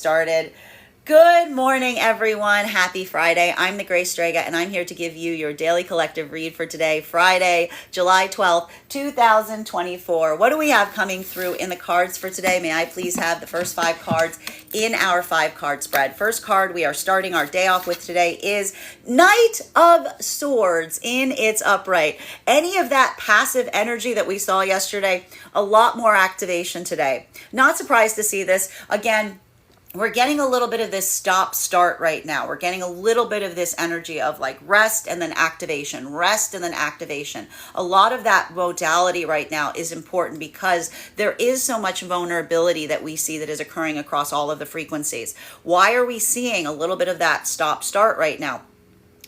Started. Good morning, everyone. Happy Friday. I'm the Grace Strega, and I'm here to give you your daily collective read for today, Friday, July 12th, 2024. What do we have coming through in the cards for today? May I please have the first 5 cards in our 5-card spread? First card we are starting our day off with today is Knight of Swords in its upright. Any of that passive energy that we saw yesterday, a lot more activation today. Not surprised to see this. Again, we're getting a little bit of this stop-start right now. We're getting a little bit of this energy of like rest and then activation, rest and then activation. A lot of that modality right now is important because there is so much vulnerability that we see that is occurring across all of the frequencies. Why are we seeing a little bit of that stop-start right now?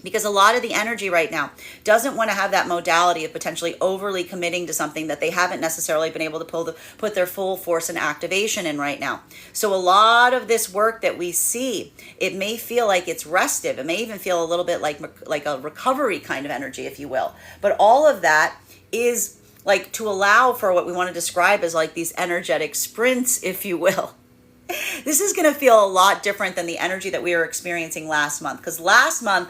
Because a lot of the energy right now doesn't want to have that modality of potentially overly committing to something that they haven't necessarily been able to put their full force and activation in right now. So a lot of this work that we see, it may feel like it's restive. It may even feel a little bit like a recovery kind of energy, if you will. But all of that is like to allow for what we want to describe as like these energetic sprints, if you will. This is going to feel a lot different than the energy that we were experiencing last month, because last month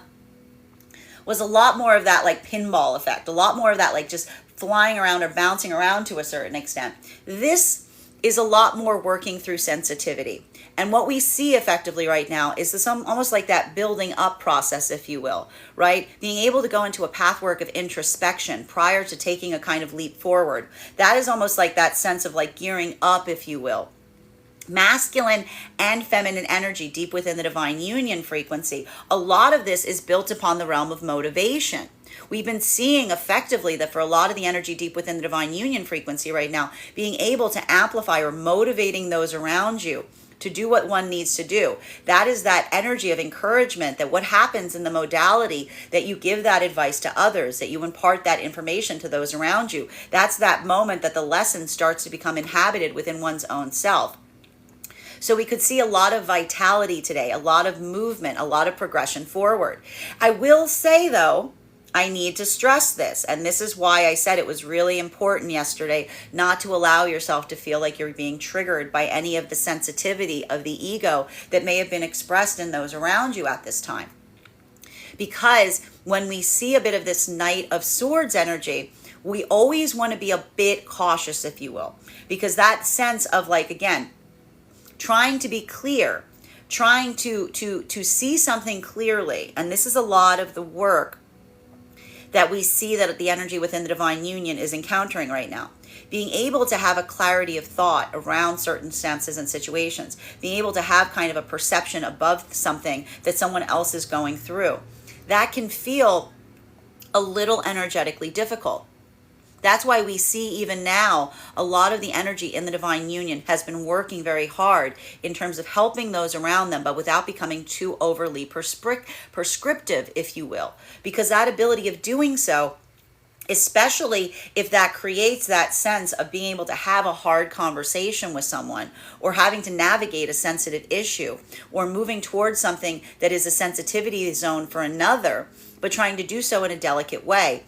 was a lot more of that like pinball effect, a lot more of that like just flying around or bouncing around to a certain extent. This is a lot more working through sensitivity. And what we see effectively right now is this almost like that building up process, if you will, right? Being able to go into a pathwork of introspection prior to taking a kind of leap forward. That is almost like that sense of like gearing up, if you will. Masculine and feminine energy deep within the divine union frequency. A lot of this is built upon the realm of motivation. We've been seeing effectively that for a lot of the energy deep within the divine union frequency right now, being able to amplify or motivating those around you to do what one needs to do. That is that energy of encouragement, that what happens in the modality, that you give that advice to others, that you impart that information to those around you. That's that moment that the lesson starts to become inhabited within one's own self. So we could see a lot of vitality today, a lot of movement, a lot of progression forward. I will say, though, I need to stress this, and this is why I said it was really important yesterday not to allow yourself to feel like you're being triggered by any of the sensitivity of the ego that may have been expressed in those around you at this time. Because when we see a bit of this Knight of Swords energy, we always want to be a bit cautious, if you will, because that sense of like, again, trying to be clear, trying to see something clearly. And this is a lot of the work that we see that the energy within the divine union is encountering right now. Being able to have a clarity of thought around certain senses and situations. Being able to have kind of a perception above something that someone else is going through. That can feel a little energetically difficult. That's why we see even now a lot of the energy in the divine union has been working very hard in terms of helping those around them, but without becoming too overly prescriptive, if you will. Because that ability of doing so, especially if that creates that sense of being able to have a hard conversation with someone, or having to navigate a sensitive issue, or moving towards something that is a sensitivity zone for another, but trying to do so in a delicate way.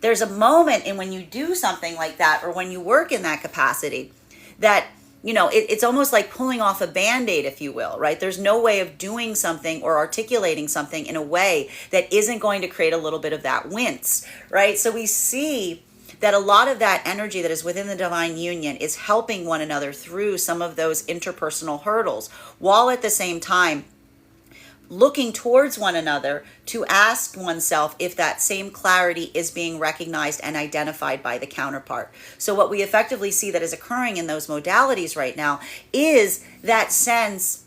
There's a moment in when you do something like that, or when you work in that capacity, that, you know, it's almost like pulling off a Band-Aid, if you will, right? There's no way of doing something or articulating something in a way that isn't going to create a little bit of that wince, right? So we see that a lot of that energy that is within the divine union is helping one another through some of those interpersonal hurdles, while at the same time looking towards one another to ask oneself if that same clarity is being recognized and identified by the counterpart. So what we effectively see that is occurring in those modalities right now is that sense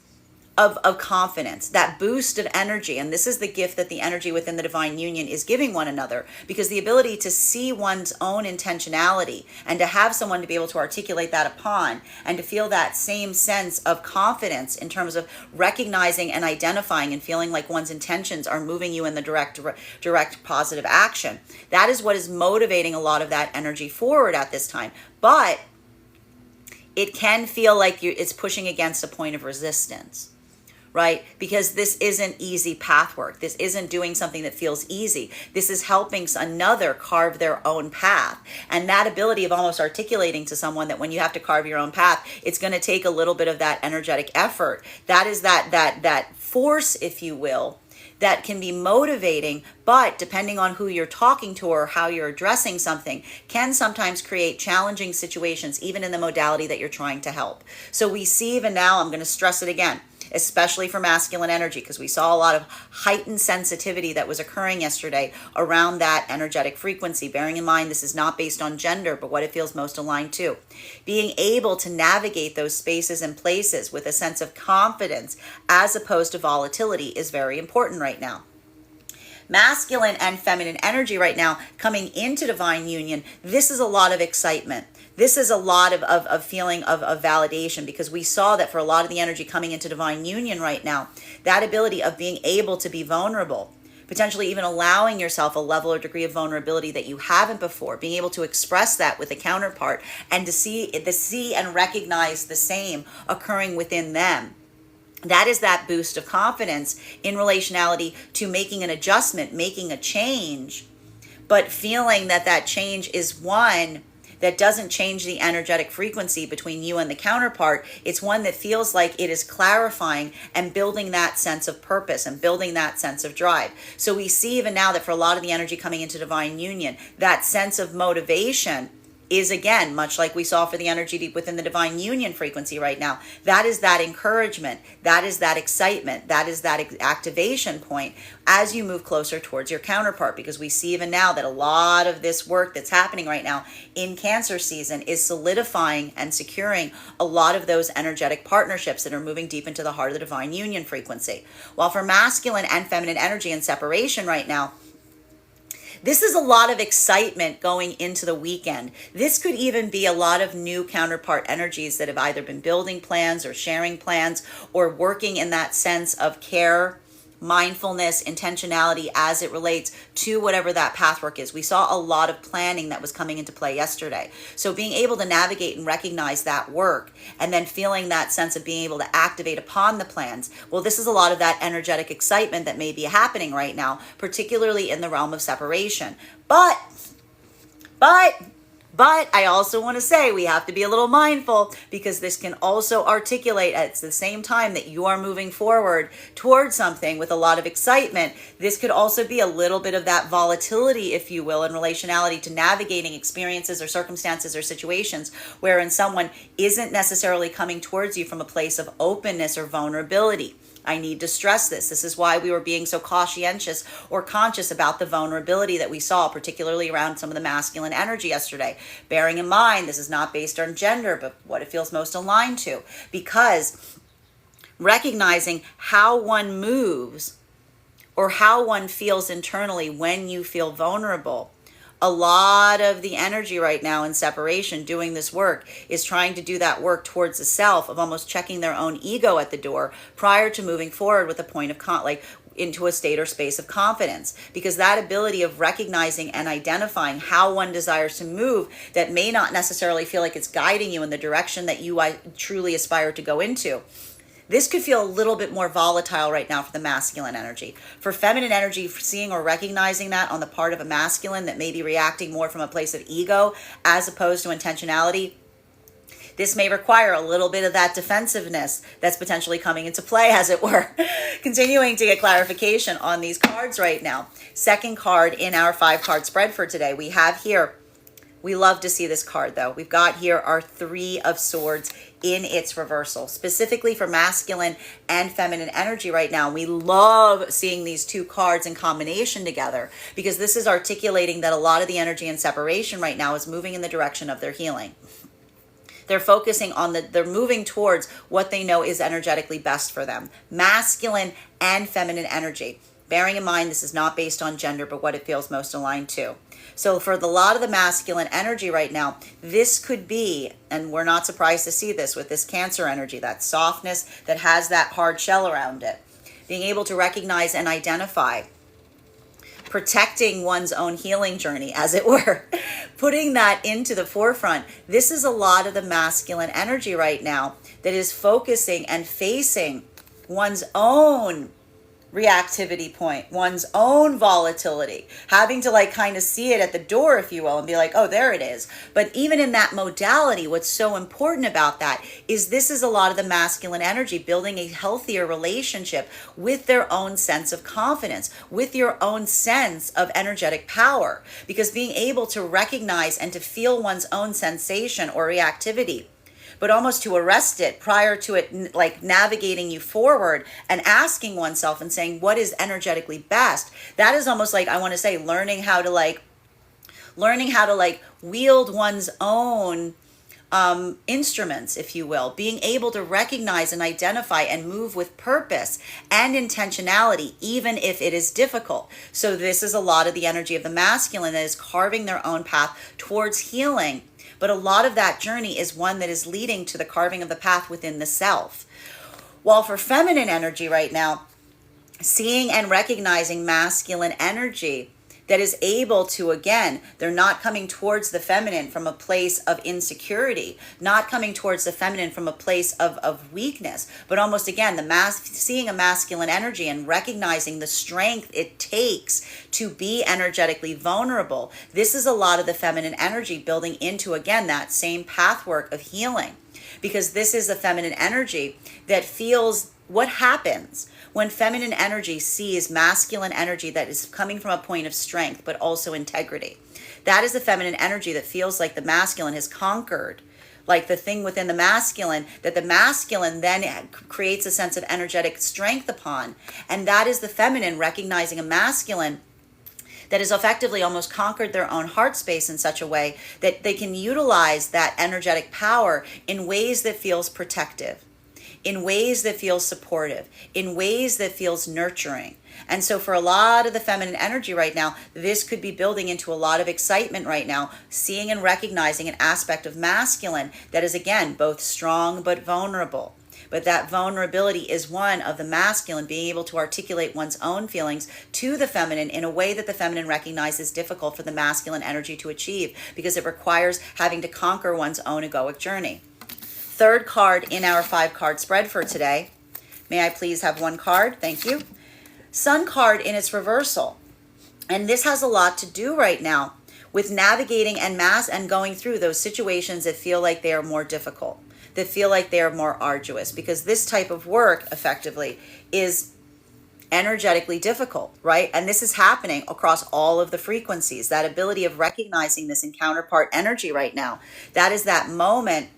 of confidence, that boost of energy. And this is the gift that the energy within the divine union is giving one another, because the ability to see one's own intentionality and to have someone to be able to articulate that upon, and to feel that same sense of confidence in terms of recognizing and identifying and feeling like one's intentions are moving you in the direct positive action. That is what is motivating a lot of that energy forward at this time. But it can feel like it's pushing against a point of resistance. right? Because this isn't easy path work. This isn't doing something that feels easy. This is helping another carve their own path. And that ability of almost articulating to someone that when you have to carve your own path, it's going to take a little bit of that energetic effort. That is that force, if you will, that can be motivating, but depending on who you're talking to or how you're addressing something, can sometimes create challenging situations, even in the modality that you're trying to help. So we see even now, I'm going to stress it again, especially for masculine energy, because we saw a lot of heightened sensitivity that was occurring yesterday around that energetic frequency. Bearing in mind, this is not based on gender, but what it feels most aligned to. Being able to navigate those spaces and places with a sense of confidence as opposed to volatility is very important right now. Masculine and feminine energy right now coming into divine union, this is a lot of excitement. This is a lot of feeling of validation, because we saw that for a lot of the energy coming into divine union right now, that ability of being able to be vulnerable, potentially even allowing yourself a level or degree of vulnerability that you haven't before, being able to express that with a counterpart and to see and recognize the same occurring within them. That is that boost of confidence in relationality to making an adjustment, making a change, but feeling that that change is one that doesn't change the energetic frequency between you and the counterpart. It's one that feels like it is clarifying and building that sense of purpose and building that sense of drive. So we see even now that for a lot of the energy coming into divine union, that sense of motivation is, again, much like we saw for the energy deep within the divine union frequency right now. That is that encouragement. That is that excitement. That is that activation point as you move closer towards your counterpart, because we see even now that a lot of this work that's happening right now in Cancer season is solidifying and securing a lot of those energetic partnerships that are moving deep into the heart of the divine union frequency. While for masculine and feminine energy and separation right now, this is a lot of excitement going into the weekend. This could even be a lot of new counterpart energies that have either been building plans or sharing plans or working in that sense of care, mindfulness, intentionality as it relates to whatever that pathwork is. We saw a lot of planning that was coming into play yesterday. So being able to navigate and recognize that work and then feeling that sense of being able to activate upon the plans. Well, this is a lot of that energetic excitement that may be happening right now, particularly in the realm of separation. But I also want to say we have to be a little mindful, because this can also articulate at the same time that you are moving forward towards something with a lot of excitement. This could also be a little bit of that volatility, if you will, in relationality to navigating experiences or circumstances or situations wherein someone isn't necessarily coming towards you from a place of openness or vulnerability. I need to stress this. This is why we were being so conscientious or conscious about the vulnerability that we saw, particularly around some of the masculine energy yesterday. Bearing in mind, this is not based on gender, but what it feels most aligned to. Because recognizing how one moves or how one feels internally when you feel vulnerable. A lot of the energy right now in separation doing this work is trying to do that work towards the self of almost checking their own ego at the door prior to moving forward with a point of into a state or space of confidence, because that ability of recognizing and identifying how one desires to move that may not necessarily feel like it's guiding you in the direction that you truly aspire to go into. This could feel a little bit more volatile right now for the masculine energy. For feminine energy, seeing or recognizing that on the part of a masculine that may be reacting more from a place of ego as opposed to intentionality, this may require a little bit of that defensiveness that's potentially coming into play, as it were. Continuing to get clarification on these cards right now. Second card in our 5-card spread for today, we have here, we love to see this card though. We've got here our 3 of Swords in its reversal, specifically for masculine and feminine energy right now. We love seeing these 2 cards in combination together, because this is articulating that a lot of the energy in separation right now is moving in the direction of their healing. They're focusing on they're moving towards what they know is energetically best for them. Masculine and feminine energy. Bearing in mind, this is not based on gender, but what it feels most aligned to. So for a lot of the masculine energy right now, this could be, and we're not surprised to see this with this Cancer energy, that softness that has that hard shell around it. Being able to recognize and identify, protecting one's own healing journey, as it were, putting that into the forefront. This is a lot of the masculine energy right now that is focusing and facing one's own reactivity point, one's own volatility, having to like kind of see it at the door, if you will, and be like, oh, there it is. But even in that modality, what's so important about that is this is a lot of the masculine energy, building a healthier relationship with their own sense of confidence, with your own sense of energetic power, because being able to recognize and to feel one's own sensation or reactivity, but almost to arrest it prior to it like navigating you forward and asking oneself and saying what is energetically best. That is almost like, I want to say, learning how to wield one's own instruments, if you will, being able to recognize and identify and move with purpose and intentionality, even if it is difficult. So this is a lot of the energy of the masculine that is carving their own path towards healing. But a lot of that journey is one that is leading to the carving of the path within the self. While for feminine energy right now, seeing and recognizing masculine energy that is able to, again, they're not coming towards the feminine from a place of insecurity, not coming towards the feminine from a place of weakness, but almost, again, seeing a masculine energy and recognizing the strength it takes to be energetically vulnerable. This is a lot of the feminine energy building into, again, that same pathwork of healing, because this is a feminine energy that feels what happens when feminine energy sees masculine energy that is coming from a point of strength, but also integrity. That is the feminine energy that feels like the masculine has conquered, like the thing within the masculine, that the masculine then creates a sense of energetic strength upon. And that is the feminine recognizing a masculine that has effectively almost conquered their own heart space in such a way that they can utilize that energetic power in ways that feels protective, in ways that feel supportive, in ways that feels nurturing. And so for a lot of the feminine energy right now, this could be building into a lot of excitement right now, seeing and recognizing an aspect of masculine that is, again, both strong but vulnerable. But that vulnerability is one of the masculine being able to articulate one's own feelings to the feminine in a way that the feminine recognizes difficult for the masculine energy to achieve, because it requires having to conquer one's own egoic journey. Third card in our 5-card spread for today. May I please have one card? Thank you. Sun card in its reversal. And this has a lot to do right now with navigating and going through those situations that feel like they are more difficult, that feel like they are more arduous, because this type of work effectively is energetically difficult, right? And this is happening across all of the frequencies. That ability of recognizing this in counterpart energy right now, that is that moment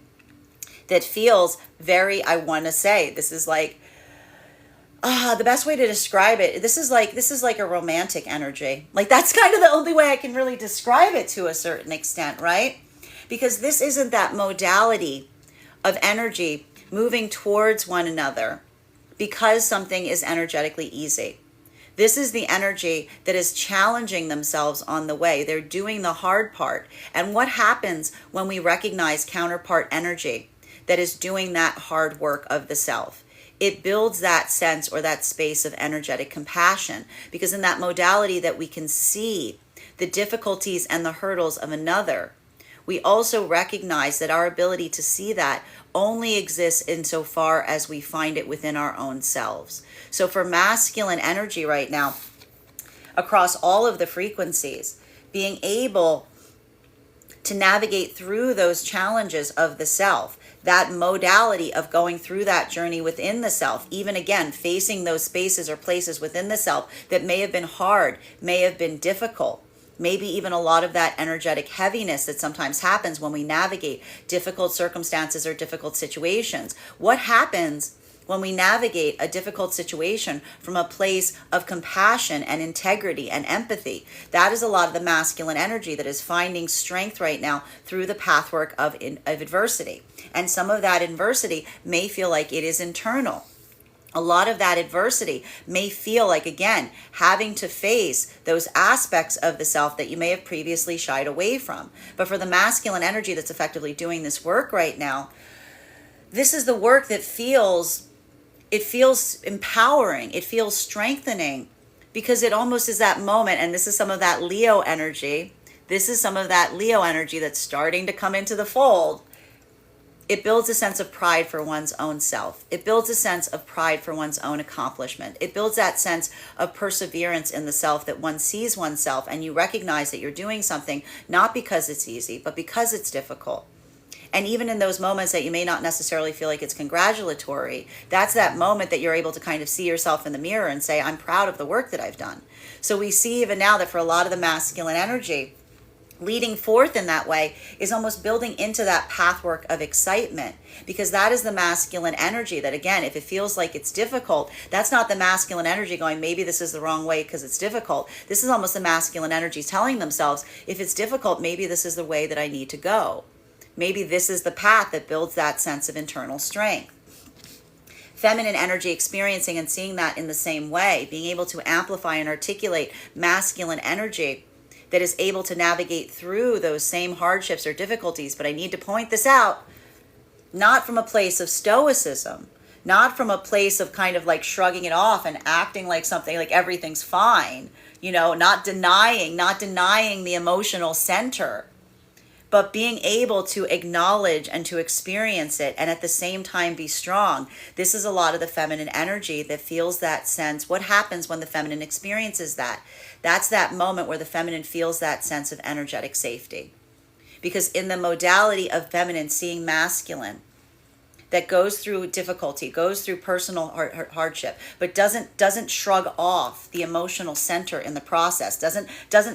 that feels very, I want to say, this is like, the best way to describe it, this is like a romantic energy. Like, that's kind of the only way I can really describe it to a certain extent, right? Because this isn't that modality of energy moving towards one another because something is energetically easy. This is the energy that is challenging themselves on the way. They're doing the hard part. And what happens when we recognize counterpart energy that is doing that hard work of the self? It builds that sense or that space of energetic compassion, because in that modality that we can see the difficulties and the hurdles of another, we also recognize that our ability to see that only exists insofar as we find it within our own selves. So for masculine energy right now, across all of the frequencies, being able to navigate through those challenges of the self, that modality of going through that journey within the self, even again, facing those spaces or places within the self that may have been hard, may have been difficult, maybe even a lot of that energetic heaviness that sometimes happens when we navigate difficult circumstances or difficult situations. What happens when we navigate a difficult situation from a place of compassion and integrity and empathy? That is a lot of the masculine energy that is finding strength right now through the pathwork of adversity. And some of that adversity may feel like it is internal. A lot of that adversity may feel like, again, having to face those aspects of the self that you may have previously shied away from. But for the masculine energy that's effectively doing this work right now, this is the work that feels empowering, it feels strengthening, because it almost is that moment, and this is some of that Leo energy. This is some of that Leo energy that's starting to come into the fold, It builds a sense of pride for one's own self. It builds a sense of pride for one's own accomplishment. It builds that sense of perseverance in the self, that one sees oneself and you recognize that you're doing something not because it's easy, but because it's difficult. And even in those moments that you may not necessarily feel like it's congratulatory, that's that moment that you're able to kind of see yourself in the mirror and say, I'm proud of the work that I've done. So we see even now that for a lot of the masculine energy, leading forth in that way is almost building into that pathwork of excitement, because that is the masculine energy that, again, if it feels like it's difficult, that's not the masculine energy going, maybe this is the wrong way because it's difficult. This is almost the masculine energy telling themselves, if it's difficult, maybe this is the way that I need to go. Maybe this is the path that builds that sense of internal strength. Feminine energy experiencing and seeing that in the same way, being able to amplify and articulate masculine energy that is able to navigate through those same hardships or difficulties. But I need to point this out, not from a place of stoicism, not from a place of kind of like shrugging it off and acting like something like everything's fine, not denying the emotional center, but being able to acknowledge and to experience it and at the same time be strong. This is a lot of the feminine energy that feels that sense. What happens when the feminine experiences that? That's that moment where the feminine feels that sense of energetic safety. Because in the modality of feminine seeing masculine, that goes through difficulty, goes through personal hardship, but doesn't shrug off the emotional center in the process, doesn't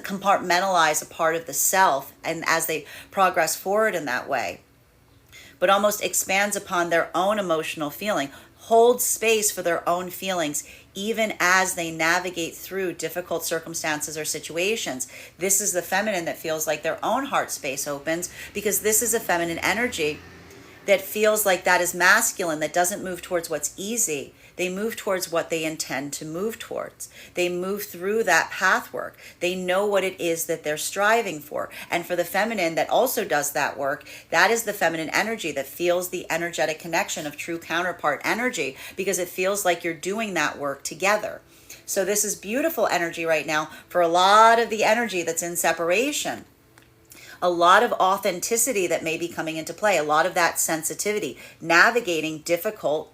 compartmentalize a part of the self, and as they progress forward in that way, but almost expands upon their own emotional feeling, holds space for their own feelings, even as they navigate through difficult circumstances or situations. This is the feminine that feels like their own heart space opens, because this is a feminine energy that feels like that is masculine, that doesn't move towards what's easy. They move towards what they intend to move towards. They move through that pathwork. They know what it is that they're striving for. And for the feminine that also does that work, that is the feminine energy that feels the energetic connection of true counterpart energy, because it feels like you're doing that work together. So this is beautiful energy right now for a lot of the energy that's in separation. A lot of authenticity that may be coming into play, a lot of that sensitivity, navigating difficult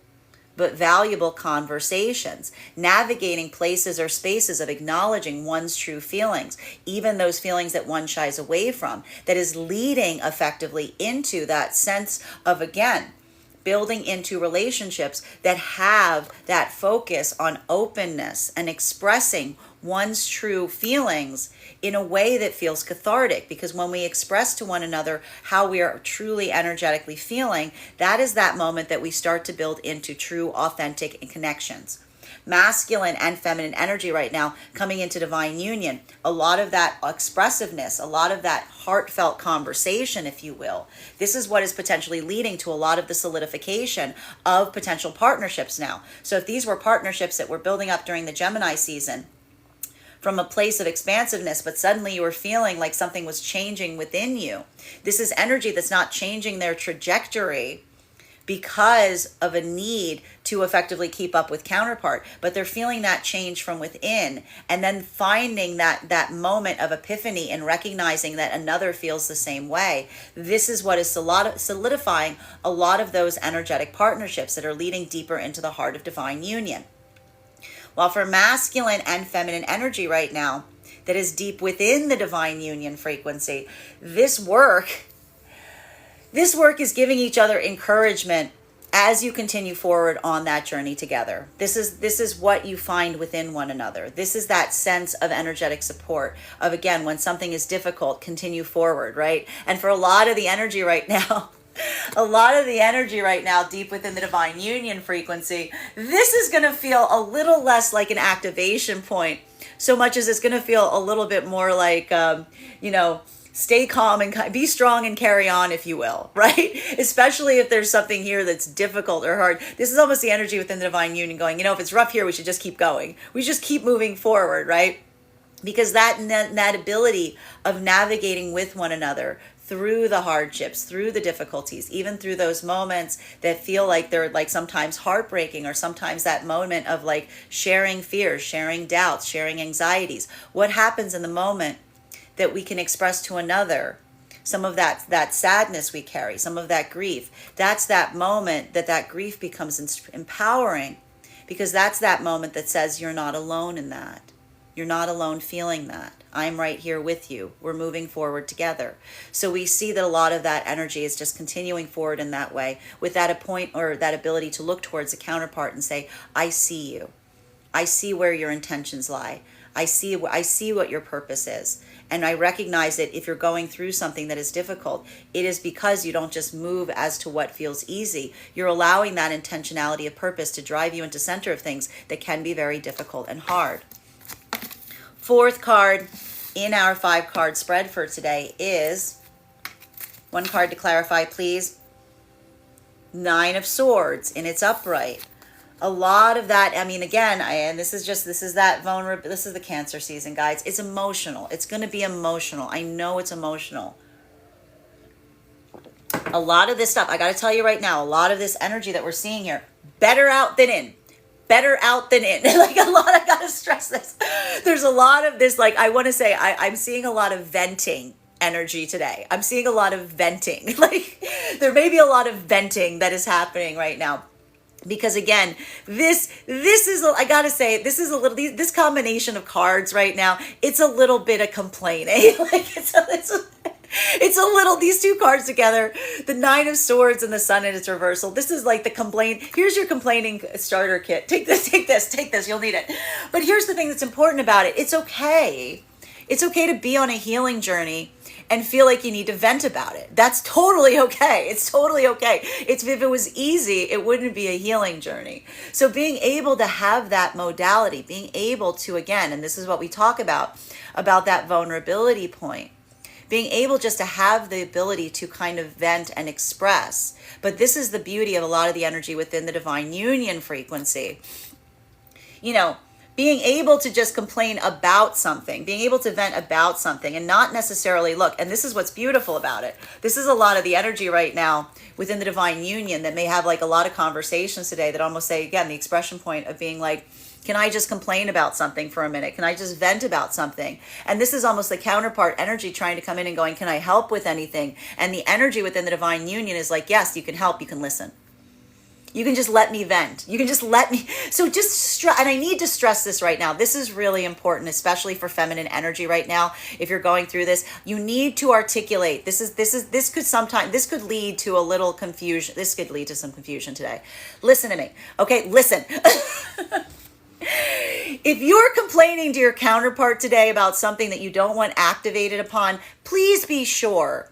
but valuable conversations, navigating places or spaces of acknowledging one's true feelings, even those feelings that one shies away from, that is leading effectively into that sense of, again, building into relationships that have that focus on openness and expressing one's true feelings in a way that feels cathartic. Because when we express to one another how we are truly energetically feeling, that is that moment that we start to build into true, authentic connections. Masculine and feminine energy right now coming into divine union, a lot of that expressiveness, a lot of that heartfelt conversation, if you will. This is what is potentially leading to a lot of the solidification of potential partnerships now. So if these were partnerships that were building up during the Gemini season, from a place of expansiveness, but suddenly you were feeling like something was changing within you. This is energy that's not changing their trajectory because of a need to effectively keep up with counterpart, but they're feeling that change from within, and then finding that moment of epiphany and recognizing that another feels the same way. This is what is solidifying a lot of those energetic partnerships that are leading deeper into the heart of divine union. While for masculine and feminine energy right now, that is deep within the divine union frequency, this work is giving each other encouragement as you continue forward on that journey together. This is what you find within one another. This is that sense of energetic support of, again, when something is difficult, continue forward, right? And for a lot of the energy right now, deep within the divine union frequency, this is going to feel a little less like an activation point, so much as it's going to feel a little bit more like, stay calm and be strong and carry on, if you will, right? Especially if there's something here that's difficult or hard. This is almost the energy within the divine union going, if it's rough here, we should just keep going. We just keep moving forward, right? Because that ability of navigating with one another through the hardships, through the difficulties, even through those moments that feel like they're like sometimes heartbreaking, or sometimes that moment of like sharing fears, sharing doubts, sharing anxieties. What happens in the moment that we can express to another some of that sadness we carry, some of that grief. That's that moment that grief becomes empowering, because that's that moment that says you're not alone in that. You're not alone feeling that. I'm right here with you. We're moving forward together. So we see that a lot of that energy is just continuing forward in that way, with that point or that ability to look towards a counterpart and say, I see you. I see where your intentions lie. I see what your purpose is. And I recognize that if you're going through something that is difficult, it is because you don't just move as to what feels easy. You're allowing that intentionality of purpose to drive you into center of things that can be very difficult and hard. Fourth card in our 5-card spread for today is, one card to clarify, please. 9 of Swords in its upright. A lot of that, I mean, again, this is that vulnerable, this is the Cancer season, guys. It's emotional. It's going to be emotional. I know it's emotional. A lot of this stuff, I got to tell you right now, a lot of this energy that we're seeing here, better out than in. Better out than in. Like a lot, I gotta stress this. There's a lot of this, like I want to say, I'm seeing a lot of venting energy today. I'm seeing a lot of venting. Like there may be a lot of venting that is happening right now. Because again, this is, I gotta say, this is a little, this combination of cards right now, it's a little bit of complaining. Like it's a little, these two cards together, the 9 of Swords and the Sun in its reversal. This is like the here's your complaining starter kit. Take this, you'll need it. But here's the thing that's important about it. It's okay. It's okay to be on a healing journey and feel like you need to vent about it. That's totally okay. It's totally okay. If it was easy, it wouldn't be a healing journey. So being able to have that modality, being able to, again, and this is what we talk about that vulnerability point, being able just to have the ability to kind of vent and express. But this is the beauty of a lot of the energy within the divine union frequency. You know, being able to just complain about something, being able to vent about something and not necessarily look. And this is what's beautiful about it. This is a lot of the energy right now within the divine union that may have like a lot of conversations today that almost say, again, the expression point of being like, can I just complain about something for a minute? Can I just vent about something? And this is almost the counterpart energy trying to come in and going, can I help with anything? And the energy within the divine union is like, yes, you can help, you can listen. You can just let me vent. You can just let me. So just and I need to stress this right now. This is really important, especially for feminine energy right now. If you're going through this, you need to articulate. This could lead to a little confusion. This could lead to some confusion today. Listen to me. Okay, listen. If you're complaining to your counterpart today about something that you don't want activated upon, please be sure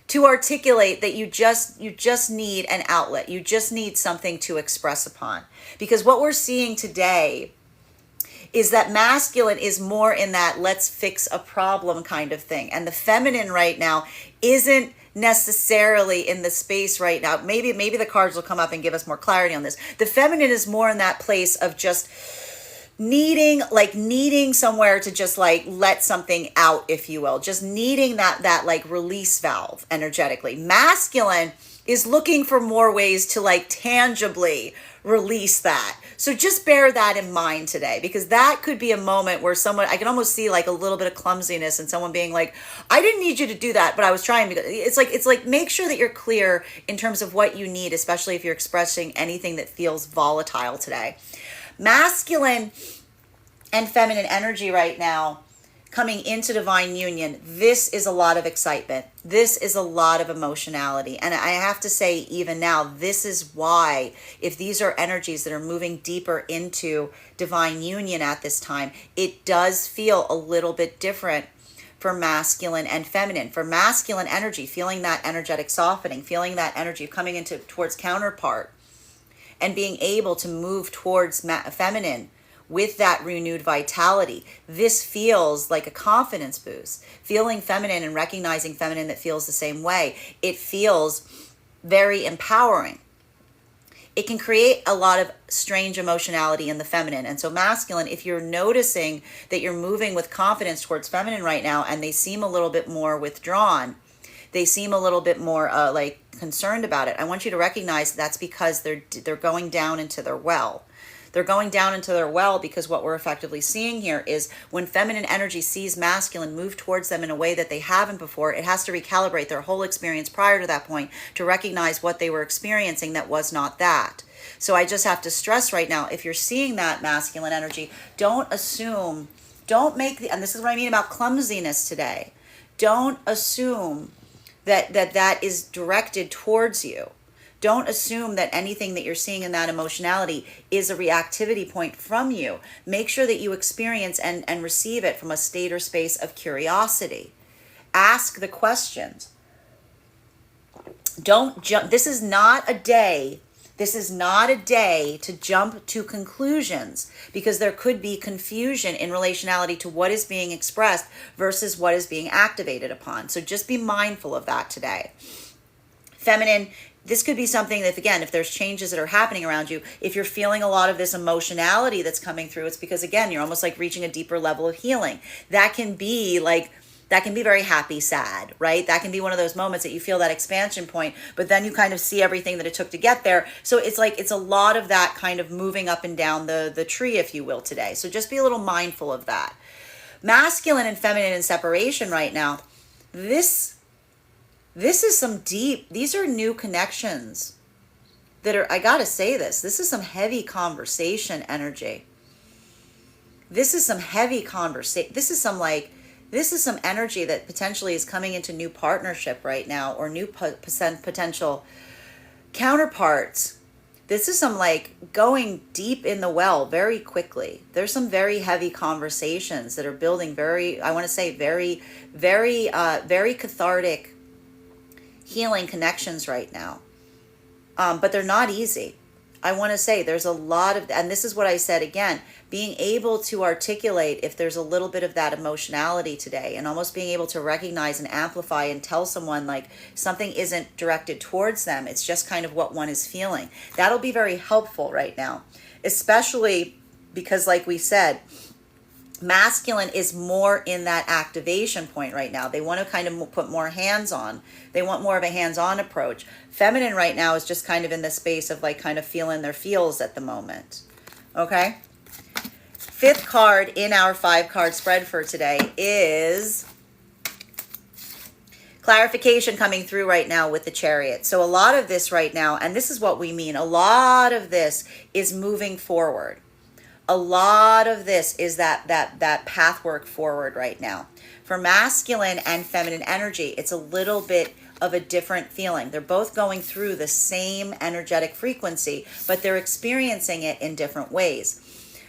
to articulate that you just need an outlet. You just need something to express upon. Because what we're seeing today is that masculine is more in that let's fix a problem kind of thing. And the feminine right now isn't necessarily in the space right now. Maybe the cards will come up and give us more clarity on this. The feminine is more in that place of just needing somewhere to just like let something out, if you will, just needing that like release valve energetically. Masculine is looking for more ways to like tangibly release that. So just bear that in mind today, because that could be a moment where I can almost see like a little bit of clumsiness and someone being like, I didn't need you to do that, but I was trying. It's like make sure that you're clear in terms of what you need, especially if you're expressing anything that feels volatile today. Masculine and feminine energy right now coming into divine union, this is a lot of excitement. This is a lot of emotionality. And I have to say, even now, this is why, if these are energies that are moving deeper into divine union at this time, it does feel a little bit different for masculine and feminine. For masculine energy, feeling that energetic softening, feeling that energy coming towards counterpart, and being able to move towards feminine with that renewed vitality. This feels like a confidence boost. Feeling feminine and recognizing feminine that feels the same way, it feels very empowering. It can create a lot of strange emotionality in the feminine. And so masculine, if you're noticing that you're moving with confidence towards feminine right now and they seem a little bit more withdrawn, they seem a little bit more like concerned about it, I want you to recognize that's because they're going down into their well. They're going down into their well, because what we're effectively seeing here is when feminine energy sees masculine move towards them in a way that they haven't before, it has to recalibrate their whole experience prior to that point to recognize what they were experiencing that was not that. So I just have to stress right now, if you're seeing that masculine energy, don't assume, don't make the, and this is what I mean about clumsiness today, don't assume that is directed towards you. Don't assume that anything that you're seeing in that emotionality is a reactivity point from you. Make sure that you experience and receive it from a state or space of curiosity. Ask the questions. Don't jump. This is not a day to jump to conclusions, because there could be confusion in relationality to what is being expressed versus what is being activated upon. So just be mindful of that today. Feminine, this could be something that, again, if there's changes that are happening around you, if you're feeling a lot of this emotionality that's coming through, it's because, again, you're almost like reaching a deeper level of healing. That can be very happy, sad, right? That can be one of those moments that you feel that expansion point, but then you kind of see everything that it took to get there. So it's like, it's a lot of that kind of moving up and down the tree, if you will, today. So just be a little mindful of that. Masculine and feminine in separation right now. This is some deep, these are new connections that are, I gotta say this is some heavy conversation energy. This is some heavy conversation. This is some energy that potentially is coming into new partnership right now, or new potential counterparts. This is some going deep in the well very quickly. There's some very heavy conversations that are building very cathartic, healing connections right now. But they're not easy. I want to say there's a lot of, and this is what I said again, being able to articulate if there's a little bit of that emotionality today, and almost being able to recognize and amplify and tell someone something isn't directed towards them. It's just kind of what one is feeling. That'll be very helpful right now, especially because, like we said, masculine is more in that activation point right now. They want to kind of put more hands on. They want more of a hands-on approach. Feminine right now is just kind of in the space of kind of feeling their feels at the moment. Okay? Fifth card in our 5-card spread for today is clarification coming through right now with the Chariot. So a lot of this right now, and this is what we mean, a lot of this is moving forward. A lot of this is that path work forward right now. For masculine and feminine energy, it's a little bit of a different feeling. They're both going through the same energetic frequency, but they're experiencing it in different ways.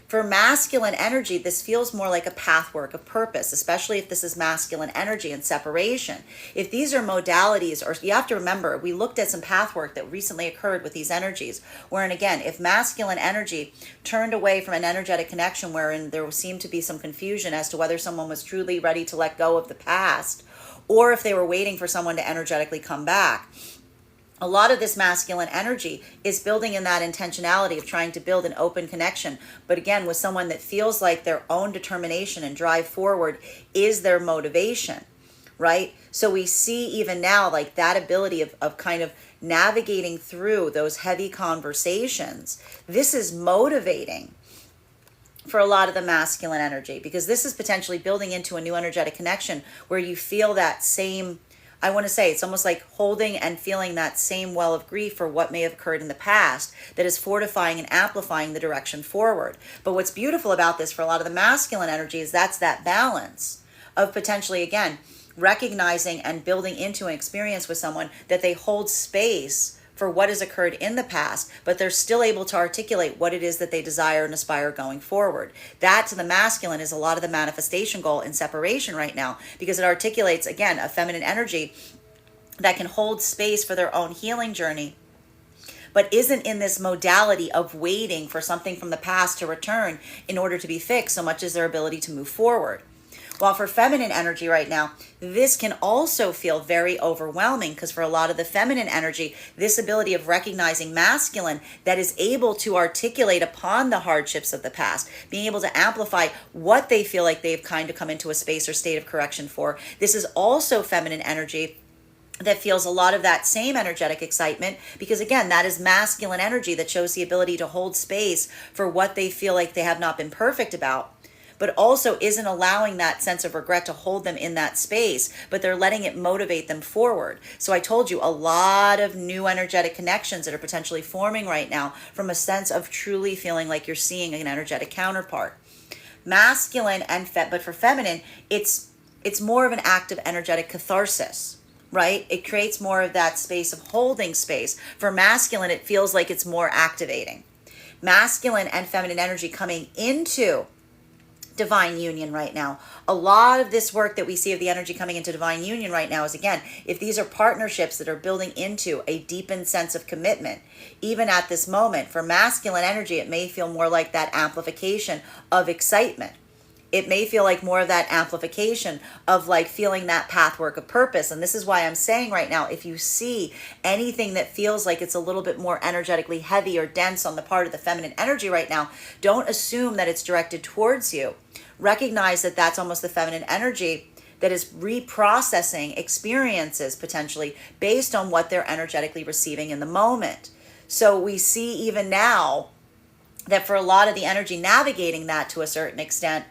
For masculine energy, this feels more like a pathwork of purpose, especially if this is masculine energy and separation. If these are modalities, or you have to remember, we looked at some pathwork that recently occurred with these energies, wherein again, if masculine energy turned away from an energetic connection wherein there seemed to be some confusion as to whether someone was truly ready to let go of the past, or if they were waiting for someone to energetically come back, a lot of this masculine energy is building in that intentionality of trying to build an open connection. But again, with someone that feels like their own determination and drive forward is their motivation, right? So we see even now that ability of kind of navigating through those heavy conversations. This is motivating for a lot of the masculine energy, because this is potentially building into a new energetic connection where you feel that same, I want to say, it's almost like holding and feeling that same well of grief for what may have occurred in the past that is fortifying and amplifying the direction forward. But what's beautiful about this for a lot of the masculine energy is that's that balance of potentially, again, recognizing and building into an experience with someone that they hold space for what has occurred in the past, but they're still able to articulate what it is that they desire and aspire going forward. That to the masculine is a lot of the manifestation goal in separation right now, because it articulates, again, a feminine energy that can hold space for their own healing journey, but isn't in this modality of waiting for something from the past to return in order to be fixed so much as their ability to move forward. While for feminine energy right now, this can also feel very overwhelming, because for a lot of the feminine energy, this ability of recognizing masculine that is able to articulate upon the hardships of the past, being able to amplify what they feel like they've kind of come into a space or state of correction for. This is also feminine energy that feels a lot of that same energetic excitement, because again, that is masculine energy that shows the ability to hold space for what they feel like they have not been perfect about, but also isn't allowing that sense of regret to hold them in that space, but they're letting it motivate them forward. So I told you, a lot of new energetic connections that are potentially forming right now from a sense of truly feeling like you're seeing an energetic counterpart. Masculine but for feminine, it's more of an act of energetic catharsis, right? It creates more of that space of holding space. For masculine, it feels like it's more activating. Masculine and feminine energy coming into divine union right now. A lot of this work that we see of the energy coming into divine union right now is, again, if these are partnerships that are building into a deepened sense of commitment, even at this moment, for masculine energy, it may feel more like that amplification of excitement. It may feel like more of that amplification of like feeling that pathwork of purpose. And this is why I'm saying right now, if you see anything that feels like it's a little bit more energetically heavy or dense on the part of the feminine energy right now, don't assume that it's directed towards you. Recognize that that's almost the feminine energy that is reprocessing experiences potentially based on what they're energetically receiving in the moment. So we see even now that for a lot of the energy navigating that to a certain extent,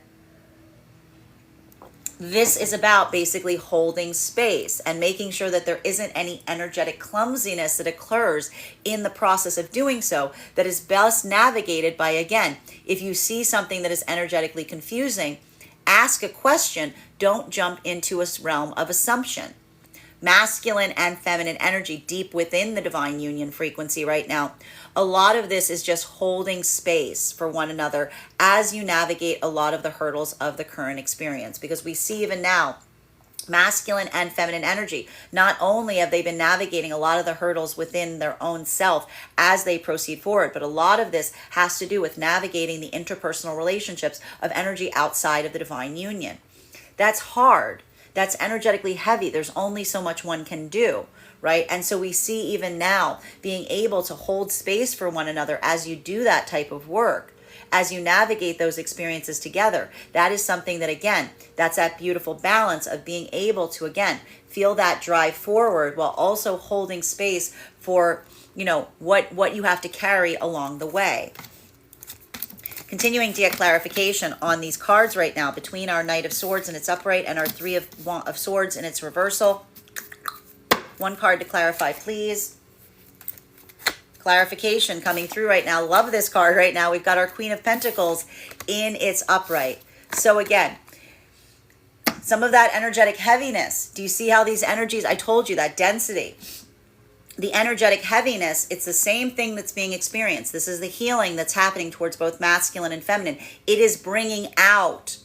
this is about basically holding space and making sure that there isn't any energetic clumsiness that occurs in the process of doing so, that is best navigated by, again, if you see something that is energetically confusing, ask a question. Don't jump into a realm of assumption. Masculine and feminine energy deep within the divine union frequency right now. A lot of this is just holding space for one another as you navigate a lot of the hurdles of the current experience. Because we see even now, masculine and feminine energy, not only have they been navigating a lot of the hurdles within their own self as they proceed forward, but a lot of this has to do with navigating the interpersonal relationships of energy outside of the divine union. That's hard. That's energetically heavy. There's only so much one can do, right? And so we see even now being able to hold space for one another as you do that type of work, as you navigate those experiences together. That is something that, again, that's that beautiful balance of being able to, again, feel that drive forward while also holding space for, what you have to carry along the way. Continuing to get clarification on these cards right now between our Knight of Swords in its upright and our Three of Swords in its reversal. One card to clarify, please. Clarification coming through right now. Love this card right now. We've got our Queen of Pentacles in its upright. So again, some of that energetic heaviness. Do you see how these energies, I told you that density, the energetic heaviness, it's the same thing that's being experienced. This is the healing that's happening towards both masculine and feminine. It is bringing out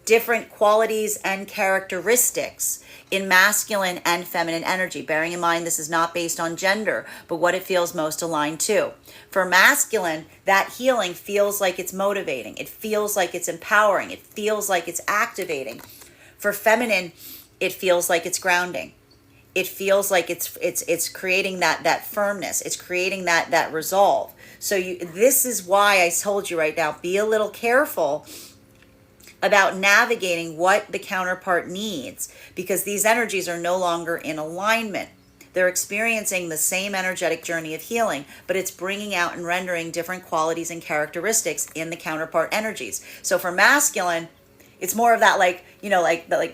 different qualities and characteristics in masculine and feminine energy. Bearing in mind, this is not based on gender, but what it feels most aligned to. For masculine, that healing feels like it's motivating. It feels like it's empowering. It feels like it's activating. For feminine, it feels like it's grounding. It feels like it's creating that firmness. It's creating that resolve. So this is why I told you right now, be a little careful about navigating what the counterpart needs, because these energies are no longer in alignment. They're experiencing the same energetic journey of healing, but it's bringing out and rendering different qualities and characteristics in the counterpart energies. So for masculine, it's more of that like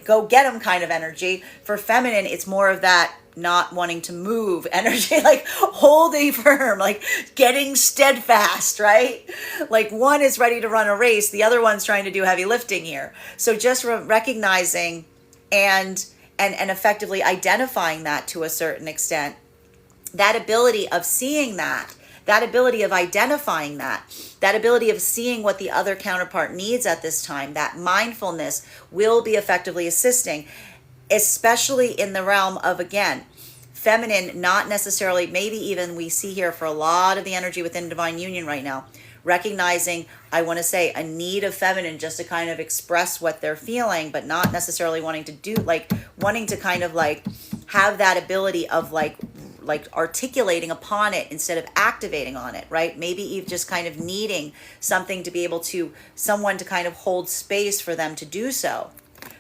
go get them kind of energy. For feminine, it's more of that not wanting to move energy, like holding firm, like getting steadfast, right? Like one is ready to run a race, the other one's trying to do heavy lifting here. So just recognizing and effectively identifying that to a certain extent, that ability of seeing that ability of identifying that ability of seeing what the other counterpart needs at this time, that mindfulness will be effectively assisting, especially in the realm of, again, feminine, not necessarily, maybe even we see here for a lot of the energy within divine union right now, recognizing, I want to say, a need of feminine just to kind of express what they're feeling, but not necessarily wanting to kind of like have that ability of like articulating upon it instead of activating on it, right? Maybe even just kind of needing something to be able to, someone to kind of hold space for them to do so.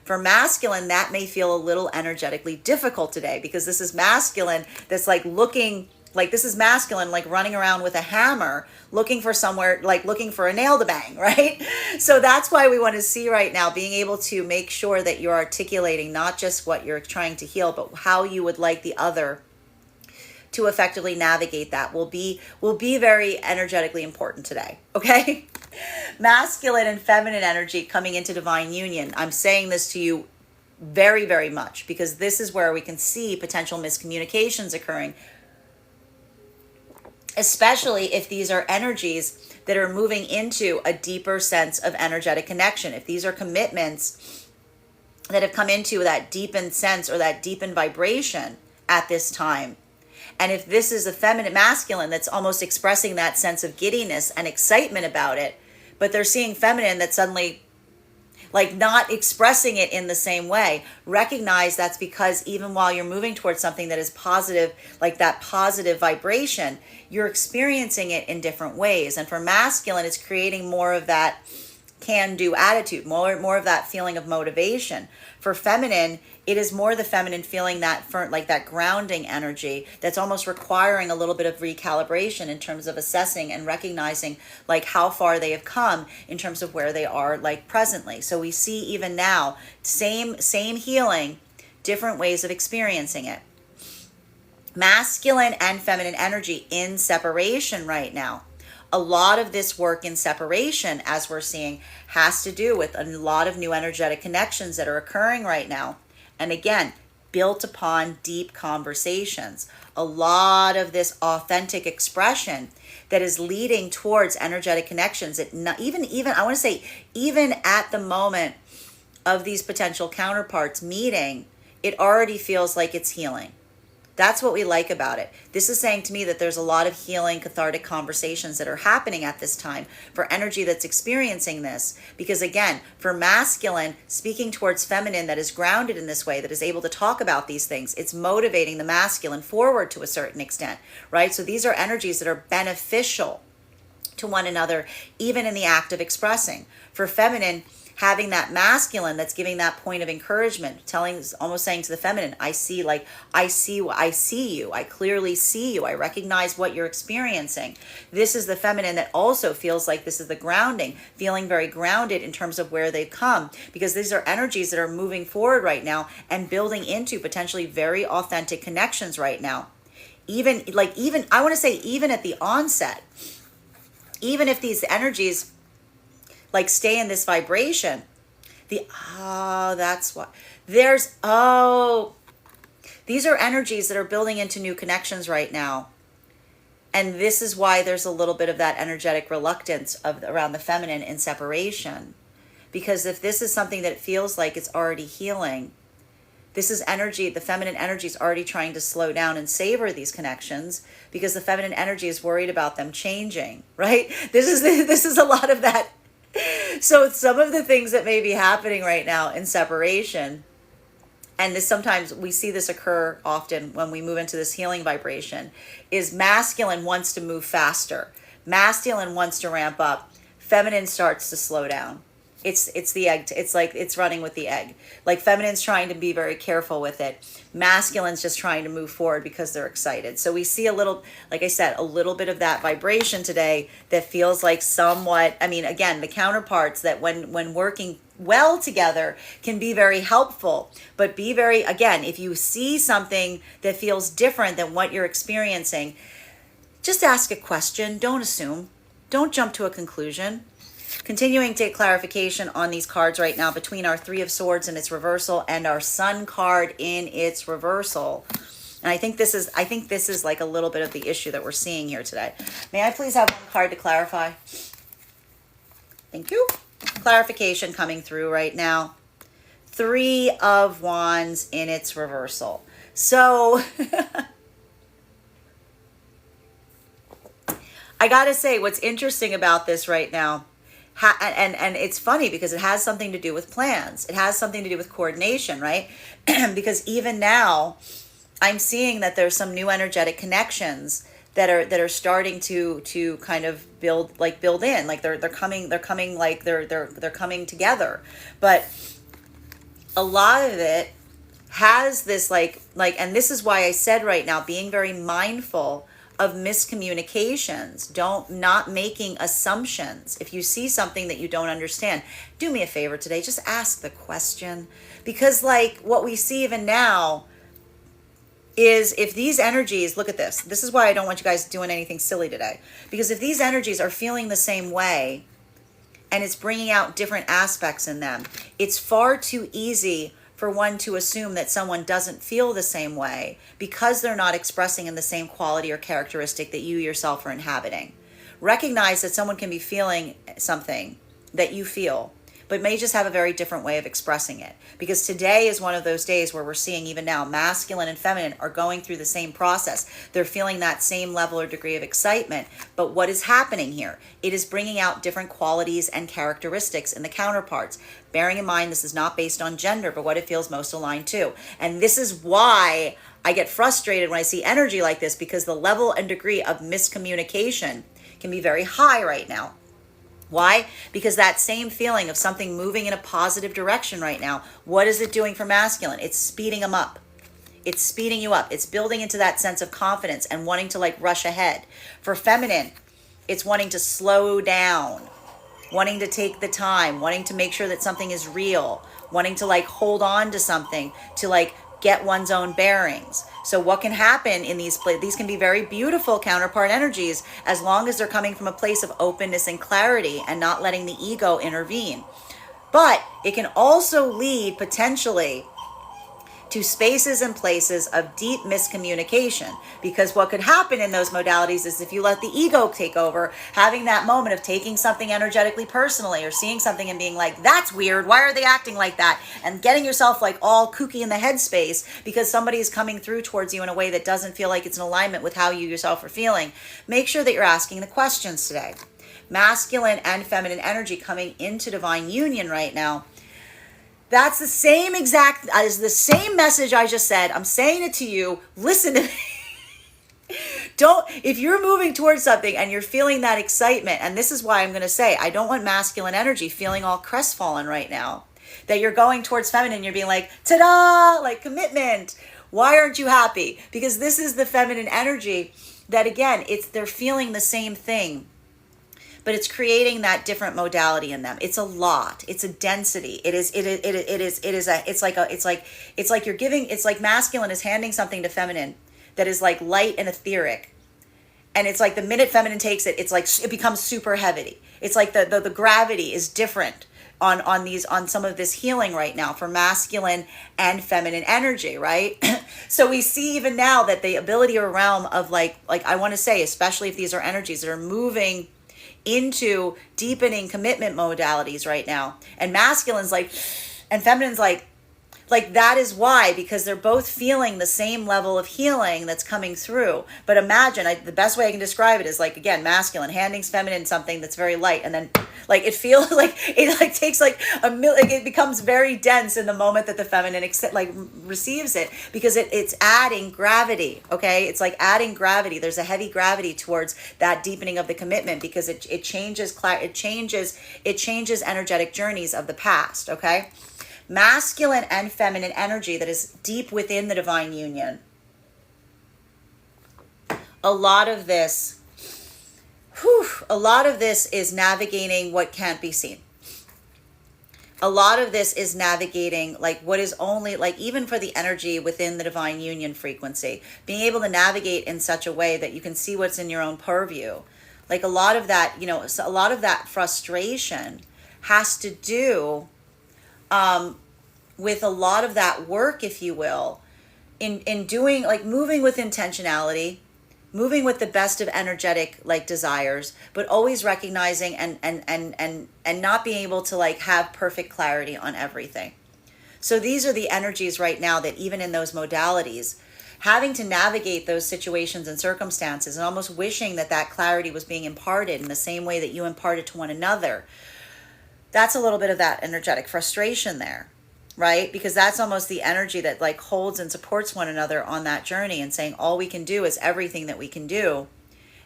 For masculine, that may feel a little energetically difficult today, because this is masculine that's like looking, like this is masculine, like running around with a hammer, looking for somewhere, like looking for a nail to bang, right? So that's why we want to see right now, being able to make sure that you're articulating not just what you're trying to heal, but how you would like the other to effectively navigate that will be very energetically important today. Okay. Masculine and feminine energy coming into divine union. I'm saying this to you very, very much because this is where we can see potential miscommunications occurring, especially if these are energies that are moving into a deeper sense of energetic connection. If these are commitments that have come into that deepened sense or that deepened vibration at this time. And if this is a feminine masculine that's almost expressing that sense of giddiness and excitement about it, but they're seeing feminine that's suddenly like not expressing it in the same way, recognize that's because even while you're moving towards something that is positive, like that positive vibration, you're experiencing it in different ways. And for masculine, it's creating more of that can-do attitude, more of that feeling of motivation. For feminine, it is more the feminine feeling that for like that grounding energy that's almost requiring a little bit of recalibration in terms of assessing and recognizing like how far they have come in terms of where they are like presently. So we see even now, same healing, different ways of experiencing it. Masculine and feminine energy in separation right now. A lot of this work in separation, as we're seeing, has to do with a lot of new energetic connections that are occurring right now. And again, built upon deep conversations. A lot of this authentic expression that is leading towards energetic connections. It not, even I want to say, even at the moment of these potential counterparts meeting, it already feels like it's healing. That's what we like about it. This is saying to me that there's a lot of healing, cathartic conversations that are happening at this time for energy that's experiencing this. Because again, for masculine, speaking towards feminine that is grounded in this way, that is able to talk about these things, it's motivating the masculine forward to a certain extent, right? So these are energies that are beneficial to one another, even in the act of expressing. For feminine, having that masculine that's giving that point of encouragement, almost saying to the feminine, I see you, I clearly see you, I recognize what you're experiencing. This is the feminine that also feels like this is the grounding, feeling very grounded in terms of where they've come, because these are energies that are moving forward right now and building into potentially very authentic connections right now. Even I want to say, even at the onset, even if these energies like stay in this vibration, that's what these are energies that are building into new connections right now. And this is why there's a little bit of that energetic reluctance around the feminine in separation. Because if this is something that it feels like it's already healing, this is energy, the feminine energy is already trying to slow down and savor these connections because the feminine energy is worried about them changing, right? This is a lot of that. So some of the things that may be happening right now in separation, and this sometimes we see this occur often when we move into this healing vibration, is masculine wants to move faster. Masculine wants to ramp up. Feminine starts to slow down. It's the egg. It's like it's running with the egg. Like feminine's trying to be very careful with it. Masculine's just trying to move forward because they're excited. So we see a little, like I said, a little bit of that vibration today that feels like somewhat, I mean, again, the counterparts that when working well together can be very helpful, but be very, again, if you see something that feels different than what you're experiencing, just ask a question. Don't assume. Don't jump to a conclusion. Continuing to get clarification on these cards right now between our Three of Swords in its reversal and our Sun card in its reversal. And I think this is like a little bit of the issue that we're seeing here today. May I please have one card to clarify? Thank you. Clarification coming through right now. Three of Wands in its reversal. So I gotta say, what's interesting about this right now, and it's funny because it has something to do with plans. It has something to do with coordination, right? Because even now, I'm seeing that there's some new energetic connections that are starting to kind of build in, like they're coming together. But a lot of it has this and this is why I said right now, being very mindful of miscommunications. Not making assumptions. If you see something that you don't understand, do me a favor today, just ask the question. Because like what we see even now is, if these energies, look at this is why I don't want you guys doing anything silly today, because if these energies are feeling the same way and it's bringing out different aspects in them, it's far too easy for one to assume that someone doesn't feel the same way because they're not expressing in the same quality or characteristic that you yourself are inhabiting. Recognize that someone can be feeling something that you feel, but may just have a very different way of expressing it. Because today is one of those days where we're seeing, even now, masculine and feminine are going through the same process. They're feeling that same level or degree of excitement. But what is happening here? It is bringing out different qualities and characteristics in the counterparts. Bearing in mind, this is not based on gender, but what it feels most aligned to. And this is why I get frustrated when I see energy like this, because the level and degree of miscommunication can be very high right now. Why? Because that same feeling of something moving in a positive direction right now, what is it doing for masculine? It's speeding them up. It's speeding you up. It's building into that sense of confidence and wanting to like rush ahead. For feminine, it's wanting to slow down, wanting to take the time, wanting to make sure that something is real, wanting to like hold on to something, to like get one's own bearings. So what can happen in these can be very beautiful counterpart energies, as long as they're coming from a place of openness and clarity and not letting the ego intervene. But it can also lead potentially to spaces and places of deep miscommunication, because what could happen in those modalities is, if you let the ego take over, having that moment of taking something energetically personally, or seeing something and being like, that's weird, why are they acting like that, and getting yourself like all kooky in the headspace because somebody is coming through towards you in a way that doesn't feel like it's in alignment with how you yourself are feeling. Make sure that you're asking the questions today. Masculine and feminine energy coming into divine union right now. That's the same exact, as the same message I just said. I'm saying it to you. Listen to me. If you're moving towards something and you're feeling that excitement, and this is why I'm going to say, I don't want masculine energy feeling all crestfallen right now, that you're going towards feminine, you're being like, ta-da, like commitment. Why aren't you happy? Because this is the feminine energy that, again, they're feeling the same thing, but it's creating that different modality in them. It's a lot. It's a density. It's like masculine is handing something to feminine that is like light and etheric. And it's like the minute feminine takes it, it's like it becomes super heavy. It's like the gravity is different on some of this healing right now for masculine and feminine energy, right? So we see even now that the ability or realm of like I want to say, especially if these are energies that are moving into deepening commitment modalities right now, and masculine's like, and feminine's like that is why, because they're both feeling the same level of healing that's coming through. But imagine, the best way I can describe it is like, again, masculine handing feminine something that's very light, and then like it feels like it like takes like it becomes very dense in the moment that the feminine receives it, because it's adding gravity. Okay, it's like adding gravity. There's a heavy gravity towards that deepening of the commitment, because it changes energetic journeys of the past. Okay. Masculine and feminine energy that is deep within the divine union. A lot of this is navigating what can't be seen. A lot of this is navigating like what is only, like even for the energy within the divine union frequency, being able to navigate in such a way that you can see what's in your own purview. Like a lot of that, a lot of that frustration has to do with a lot of that work, if you will, in doing, like moving with intentionality, moving with the best of energetic like desires, but always recognizing and not being able to like have perfect clarity on everything. So these are the energies right now that even in those modalities, having to navigate those situations and circumstances, and almost wishing that clarity was being imparted in the same way that you imparted to one another. That's a little bit of that energetic frustration there, right? Because that's almost the energy that like holds and supports one another on that journey, and saying all we can do is everything that we can do.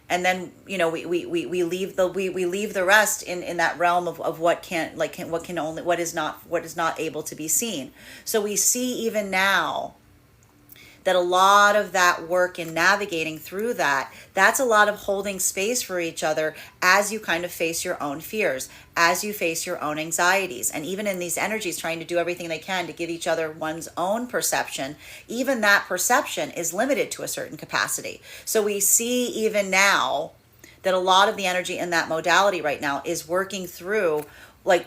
And then, we leave the rest in that realm of what what is not able to be seen. So we see even now that a lot of that work in navigating through that's a lot of holding space for each other as you kind of face your own fears, as you face your own anxieties. And even in these energies, trying to do everything they can to give each other one's own perception, even that perception is limited to a certain capacity. So we see even now that a lot of the energy in that modality right now is working through the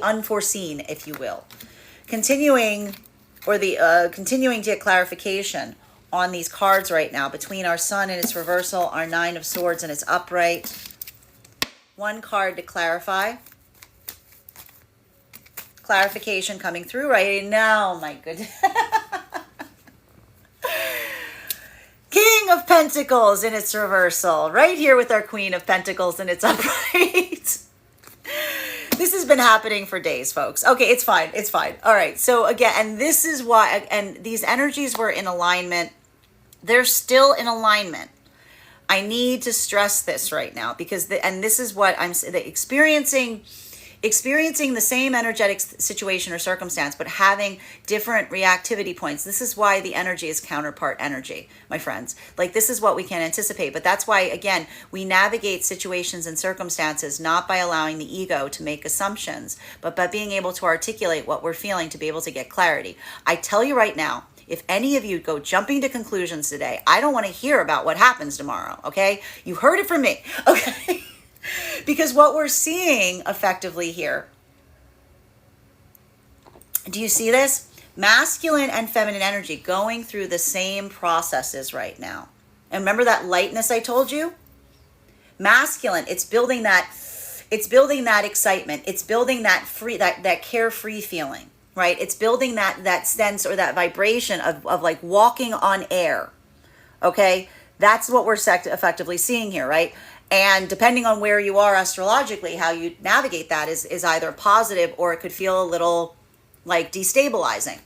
unforeseen, if you will. Continuing to get clarification on these cards right now, between our Sun and its reversal, our Nine of Swords and its upright. One card to clarify. Clarification coming through right now, my goodness. King of Pentacles in its reversal, right here with our Queen of Pentacles in its upright. This has been happening for days, folks. Okay, it's fine. It's fine. All right. So again, and this is why, and these energies were in alignment. They're still in alignment. I need to stress this right now because, this is what I'm experiencing the same energetic situation or circumstance, but having different reactivity points. This is why the energy is counterpart energy, my friends. Like, this is what we can anticipate. But that's why, again, we navigate situations and circumstances not by allowing the ego to make assumptions, but by being able to articulate what we're feeling to be able to get clarity. I tell you right now, if any of you go jumping to conclusions today, I don't want to hear about what happens tomorrow, okay? You heard it from me, okay? Because what we're seeing effectively here, do you see this? Masculine and feminine energy going through the same processes right now. And remember that lightness I told you? Masculine, it's building that excitement. It's building that that carefree feeling, right? It's building that sense or that vibration of like walking on air. Okay? That's what we're effectively seeing here, right? And depending on where you are astrologically, how you navigate that is either positive or it could feel a little like destabilizing.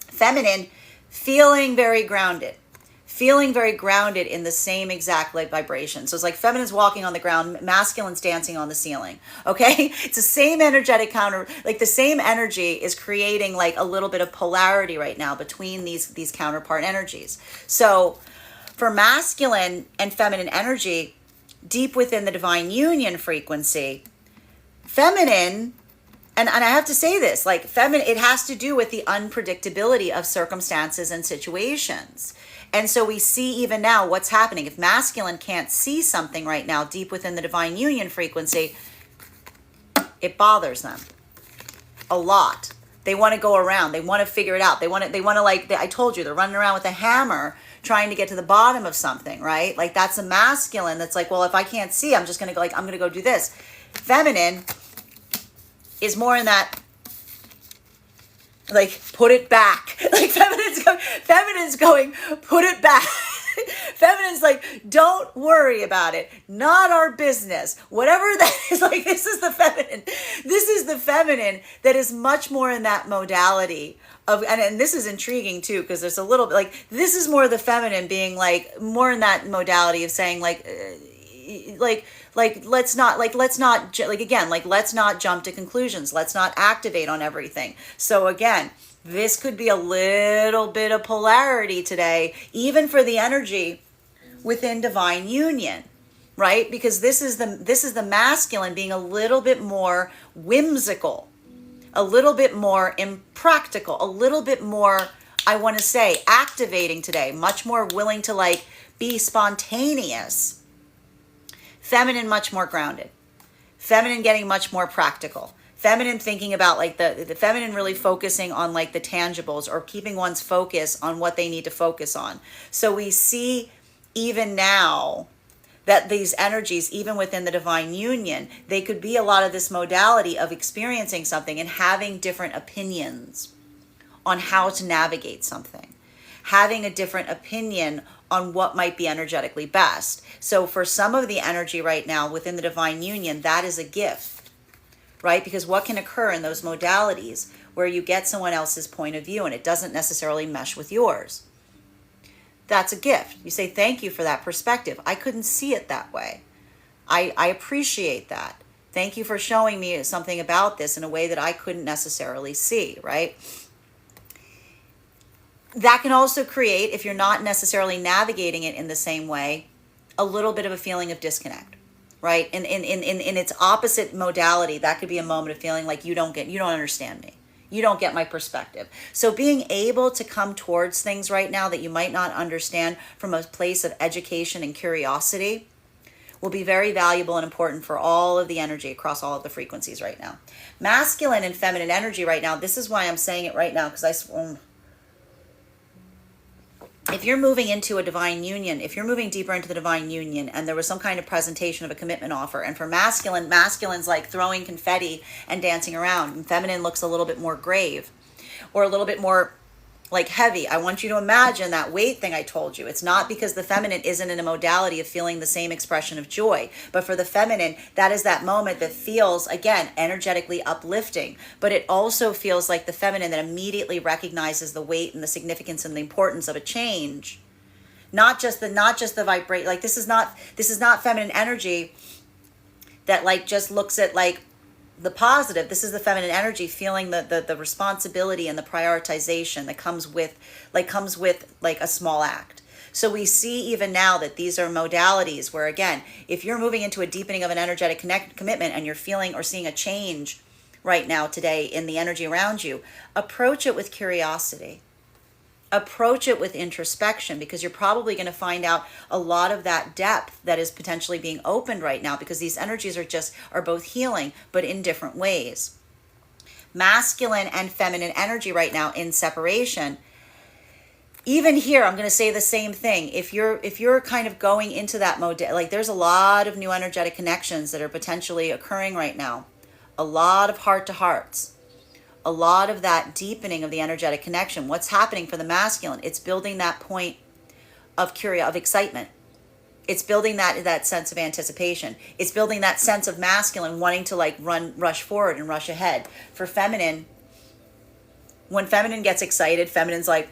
Feminine, feeling very grounded in the same exact like vibration. So it's like feminine's walking on the ground, masculine's dancing on the ceiling. Okay? It's the same energetic like the same energy is creating like a little bit of polarity right now between these counterpart energies. So for masculine and feminine energy, deep within the divine union frequency, feminine, and I have to say this, like feminine, it has to do with the unpredictability of circumstances and situations. And so we see even now what's happening. If masculine can't see something right now deep within the divine union frequency, it bothers them a lot. They want to go around. They want to figure it out. They want to like, I told you, they're running around with a hammer trying to get to the bottom of something, right? Like that's a masculine that's like, well, if I can't see, I'm just going to go I'm going to go do this. Feminine is more in that, like, put it back. Like feminine's going, put it back. Feminine's like, don't worry about it. Not our business. Whatever that is, like, this is the feminine. This is the feminine that is much more in that modality of, and this is intriguing too, because there's a little bit like, this is more the feminine being like, more in that modality of saying let's not jump to conclusions. Let's not activate on everything. So again, this could be a little bit of polarity today, even for the energy within divine union, right? Because this is the masculine being a little bit more whimsical, a little bit more impractical, a little bit more, I want to say, activating today, much more willing to like be spontaneous. Feminine, much more grounded. Feminine getting much more practical. Feminine thinking about like the feminine really focusing on like the tangibles or keeping one's focus on what they need to focus on. So we see even now that these energies, even within the divine union, they could be a lot of this modality of experiencing something and having different opinions on how to navigate something, having a different opinion on what might be energetically best. So for some of the energy right now within the divine union, that is a gift, right? Because what can occur in those modalities where you get someone else's point of view and it doesn't necessarily mesh with yours? That's a gift. You say, thank you for that perspective. I couldn't see it that way. I appreciate that. Thank you for showing me something about this in a way that I couldn't necessarily see, right? That can also create, if you're not necessarily navigating it in the same way, a little bit of a feeling of disconnect, right? In its opposite modality, that could be a moment of feeling like you don't understand me. You don't get my perspective. So being able to come towards things right now that you might not understand from a place of education and curiosity will be very valuable and important for all of the energy across all of the frequencies right now. Masculine and feminine energy right now, this is why I'm saying it right now, because if you're moving into a divine union, if you're moving deeper into the divine union and there was some kind of presentation of a commitment offer, and for masculine's like throwing confetti and dancing around, and feminine looks a little bit more grave or a little bit more like heavy. I want you to imagine that weight thing I told you. It's not because the feminine isn't in a modality of feeling the same expression of joy, but for the feminine, that is that moment that feels, again, energetically uplifting, but it also feels like the feminine that immediately recognizes the weight and the significance and the importance of a change. Not just the vibrate, like this is not feminine energy that like just looks at like the positive. This is the feminine energy feeling the responsibility and the prioritization that comes with like a small act. So we see even now that these are modalities where, again, if you're moving into a deepening of an energetic commitment and you're feeling or seeing a change right now today in the energy around you, approach it with curiosity. Approach it with introspection, because you're probably going to find out a lot of that depth that is potentially being opened right now, because these energies are both healing, but in different ways. Masculine and feminine energy right now in separation. Even here, I'm going to say the same thing. If you're kind of going into that mode, like there's a lot of new energetic connections that are potentially occurring right now. A lot of heart to hearts. A lot of that deepening of the energetic connection. What's happening for the masculine? It's building that point of of excitement. It's building that sense of anticipation. It's building that sense of masculine wanting to like rush forward and rush ahead. For feminine, when feminine gets excited, feminine's like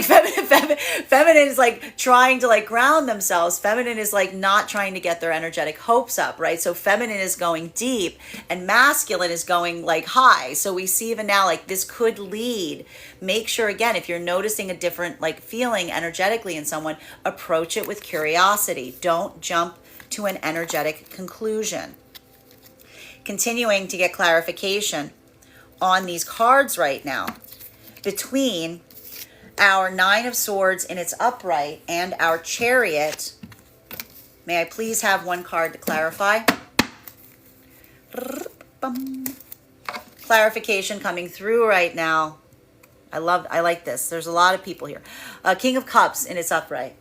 feminine is like trying to like ground themselves. Feminine is like not trying to get their energetic hopes up, right? So feminine is going deep and masculine is going like high. So we see even now like this could lead. Make sure, again, if you're noticing a different like feeling energetically in someone, approach it with curiosity. Don't jump to an energetic conclusion. Continuing to get clarification on these cards right now between our Nine of Swords in its upright and our Chariot. May I please have one card to clarify? Clarification coming through right now. I like this. There's a lot of people here. King of Cups in its upright.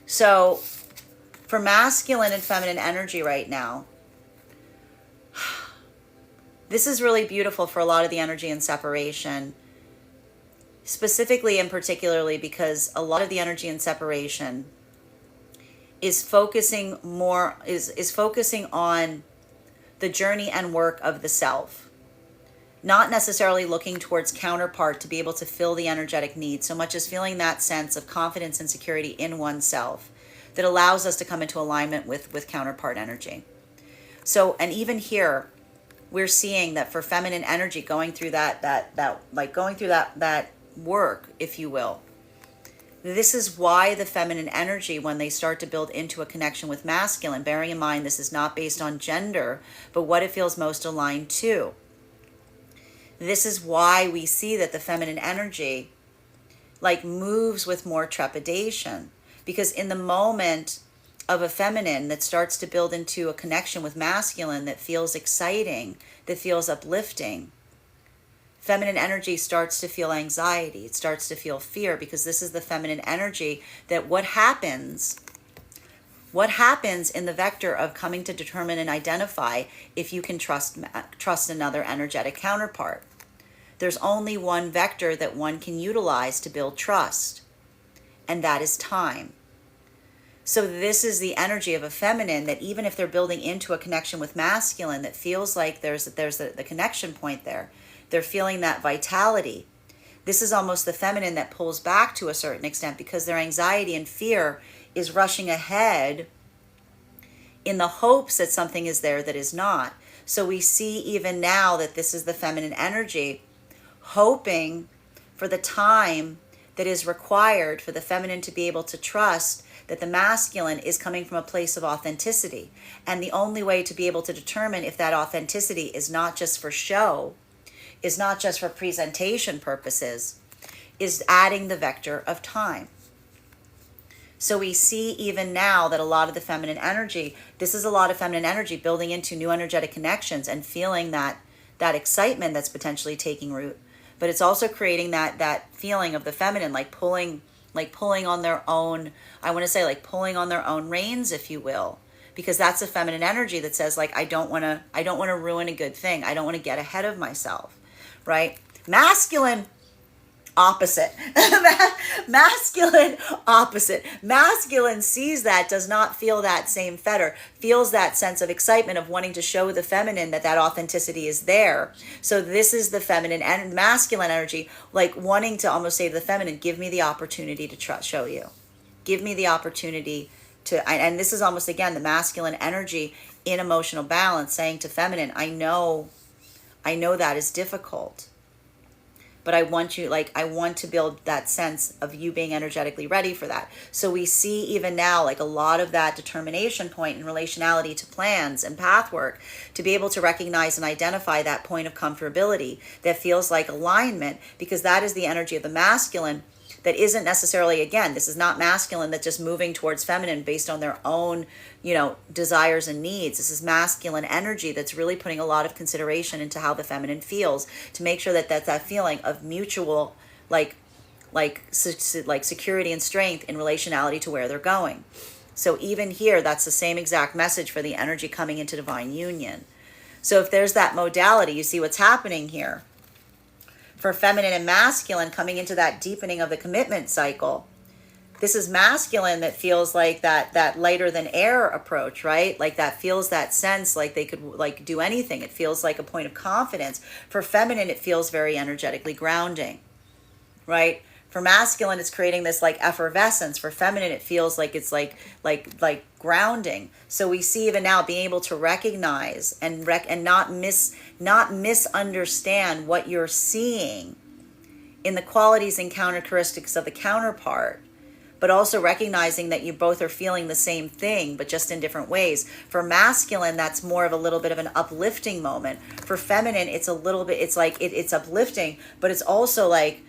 So for masculine and feminine energy right now, this is really beautiful for a lot of the energy in separation. Specifically and particularly because a lot of the energy in separation is focusing on the journey and work of the self, not necessarily looking towards counterpart to be able to fill the energetic need, so much as feeling that sense of confidence and security in oneself that allows us to come into alignment with counterpart energy. So, and even here, we're seeing that for feminine energy going through that work, if you will. This is why the feminine energy, when they start to build into a connection with masculine, bearing in mind this is not based on gender, but what it feels most aligned to. This is why we see that the feminine energy like moves with more trepidation, because in the moment of a feminine that starts to build into a connection with masculine that feels exciting, that feels uplifting, feminine energy starts to feel anxiety. It starts to feel fear, because this is the feminine energy that what happens in the vector of coming to determine and identify if you can trust another energetic counterpart. There's only one vector that one can utilize to build trust, and that is time. So this is the energy of a feminine that even if they're building into a connection with masculine that feels like there's the connection point there, they're feeling that vitality. this is almost the feminine that pulls back to a certain extent because their anxiety and fear is rushing ahead in the hopes that something is there that is not. So we see even now that this is the feminine energy hoping for the time that is required for the feminine to be able to trust that the masculine is coming from a place of authenticity. And the only way to be able to determine if that authenticity is not just for show, is not just for presentation purposes, is adding the vector of time. So we see even now that a lot of the feminine energy, this is a lot of feminine energy building into new energetic connections and feeling that excitement that's potentially taking root. But it's also creating that feeling of the feminine, like pulling on their own, I want to say like pulling on their own reins, if you will, because that's a feminine energy that says like, I don't want to ruin a good thing. I don't want to get ahead of myself, right? Masculine, opposite. Masculine, opposite. Masculine sees that, does not feel that same fetter, feels that sense of excitement of wanting to show the feminine that authenticity is there. So this is the feminine and masculine energy, like wanting to almost say to the feminine, give me the opportunity to show you. Give me the opportunity to, and this is almost, again, the masculine energy in emotional balance saying to feminine, I know that is difficult. But I want to build that sense of you being energetically ready for that. So we see even now, like a lot of that determination point in relationality to plans and path work to be able to recognize and identify that point of comfortability that feels like alignment, because that is the energy of the masculine that isn't necessarily, again, this is not masculine that's just moving towards feminine based on their own, desires and needs. This is masculine energy that's really putting a lot of consideration into how the feminine feels to make sure that feeling of mutual, like security and strength in relationality to where they're going. So even here, that's the same exact message for the energy coming into divine union. So if there's that modality, you see what's happening here. For feminine and masculine coming into that deepening of the commitment cycle, this is masculine that feels like that lighter than air approach, right? Like that feels that sense like they could like do anything. It feels like a point of confidence. For feminine, it feels very energetically grounding, right? For masculine, it's creating this like effervescence. For feminine, it feels like it's like grounding. So we see even now being able to recognize and not misunderstand what you're seeing in the qualities and characteristics of the counterpart, but also recognizing that you both are feeling the same thing, but just in different ways. For masculine, that's more of a little bit of an uplifting moment. For feminine, it's a little bit, it's like it's uplifting, but it's also like,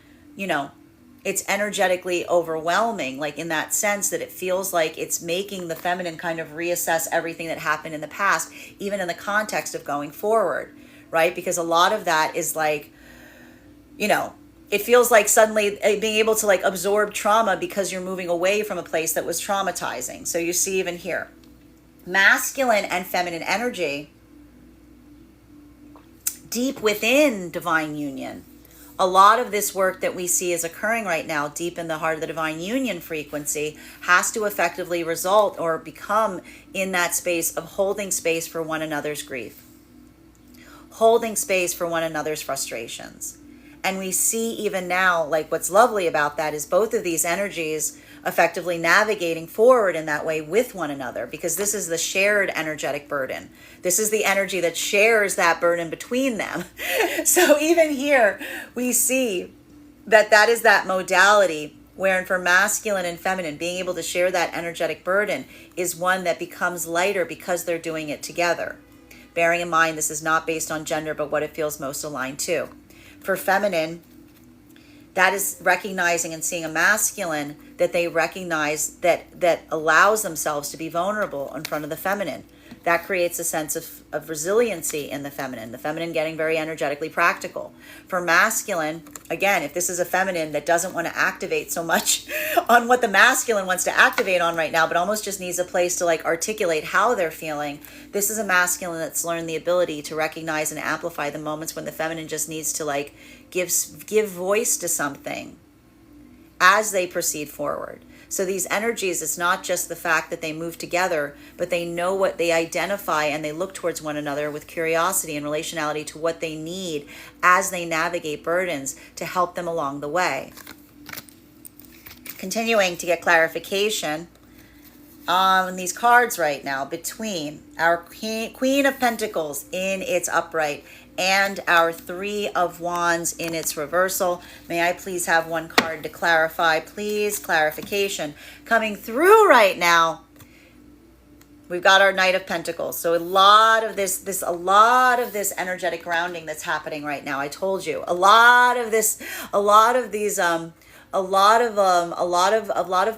it's energetically overwhelming, like in that sense that it feels like it's making the feminine kind of reassess everything that happened in the past, even in the context of going forward, right? Because a lot of that is like, it feels like suddenly being able to like absorb trauma because you're moving away from a place that was traumatizing. So you see even here, masculine and feminine energy deep within divine union. A lot of this work that we see is occurring right now deep in the heart of the divine union frequency has to effectively result or become in that space of holding space for one another's grief, holding space for one another's frustrations. And we see even now, like what's lovely about that is both of these energies effectively navigating forward in that way with one another, because this is the shared energetic burden. This is the energy that shares that burden between them. So even here, we see that is that modality wherein for masculine and feminine, being able to share that energetic burden is one that becomes lighter because they're doing it together. Bearing in mind, this is not based on gender, but what it feels most aligned to. For feminine, that is recognizing and seeing a masculine that they recognize that allows themselves to be vulnerable in front of the feminine. That creates a sense of resiliency in the feminine getting very energetically practical. For masculine, again, if this is a feminine that doesn't want to activate so much on what the masculine wants to activate on right now, but almost just needs a place to like articulate how they're feeling, this is a masculine that's learned the ability to recognize and amplify the moments when the feminine just needs to like give voice to something as they proceed forward. So these energies, it's not just the fact that they move together, but they know what they identify, and they look towards one another with curiosity and relationality to what they need as they navigate burdens to help them along the way. Continuing to get clarification on these cards right now between our Queen of Pentacles in its upright and our Three of Wands in its reversal. May I please have one card to clarify, please? Clarification coming through right now. We've got our Knight of Pentacles. So a lot of this energetic grounding that's happening right now. I told you, a lot of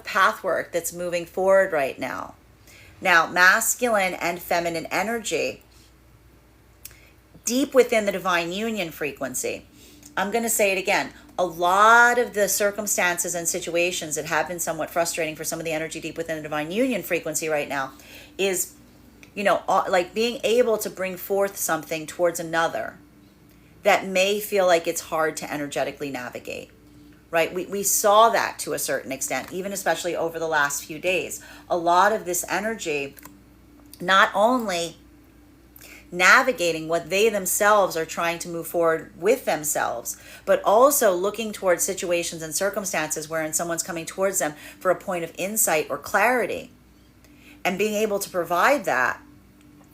path work that's moving forward right now. Now, masculine and feminine energy, deep within the divine union frequency. I'm going to say it again. A lot of the circumstances and situations that have been somewhat frustrating for some of the energy deep within the divine union frequency right now is, like being able to bring forth something towards another that may feel like it's hard to energetically navigate. Right? We saw that to a certain extent, even especially over the last few days. A lot of this energy, not only navigating what they themselves are trying to move forward with themselves, but also looking towards situations and circumstances wherein someone's coming towards them for a point of insight or clarity, and being able to provide that.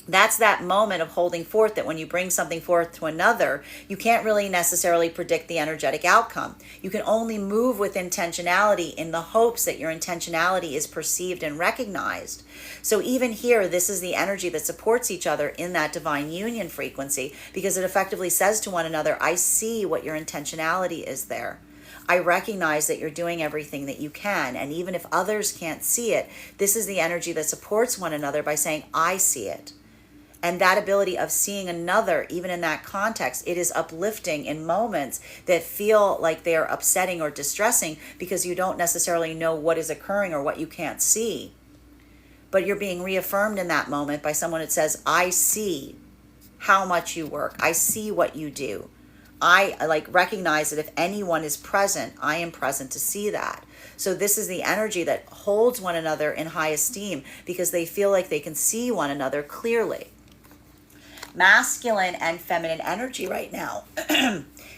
That's that moment of holding forth, that when you bring something forth to another, you can't really necessarily predict the energetic outcome. You can only move with intentionality in the hopes that your intentionality is perceived and recognized. So even here, this is the energy that supports each other in that divine union frequency, because it effectively says to one another, I see what your intentionality is there. I recognize that you're doing everything that you can. And even if others can't see it, this is the energy that supports one another by saying, I see it. And that ability of seeing another, even in that context, it is uplifting in moments that feel like they are upsetting or distressing, because you don't necessarily know what is occurring or what you can't see. But you're being reaffirmed in that moment by someone that says, I see how much you work. I see what you do. I recognize that if anyone is present, I am present to see that. So this is the energy that holds one another in high esteem, because they feel like they can see one another clearly. Masculine and feminine energy right now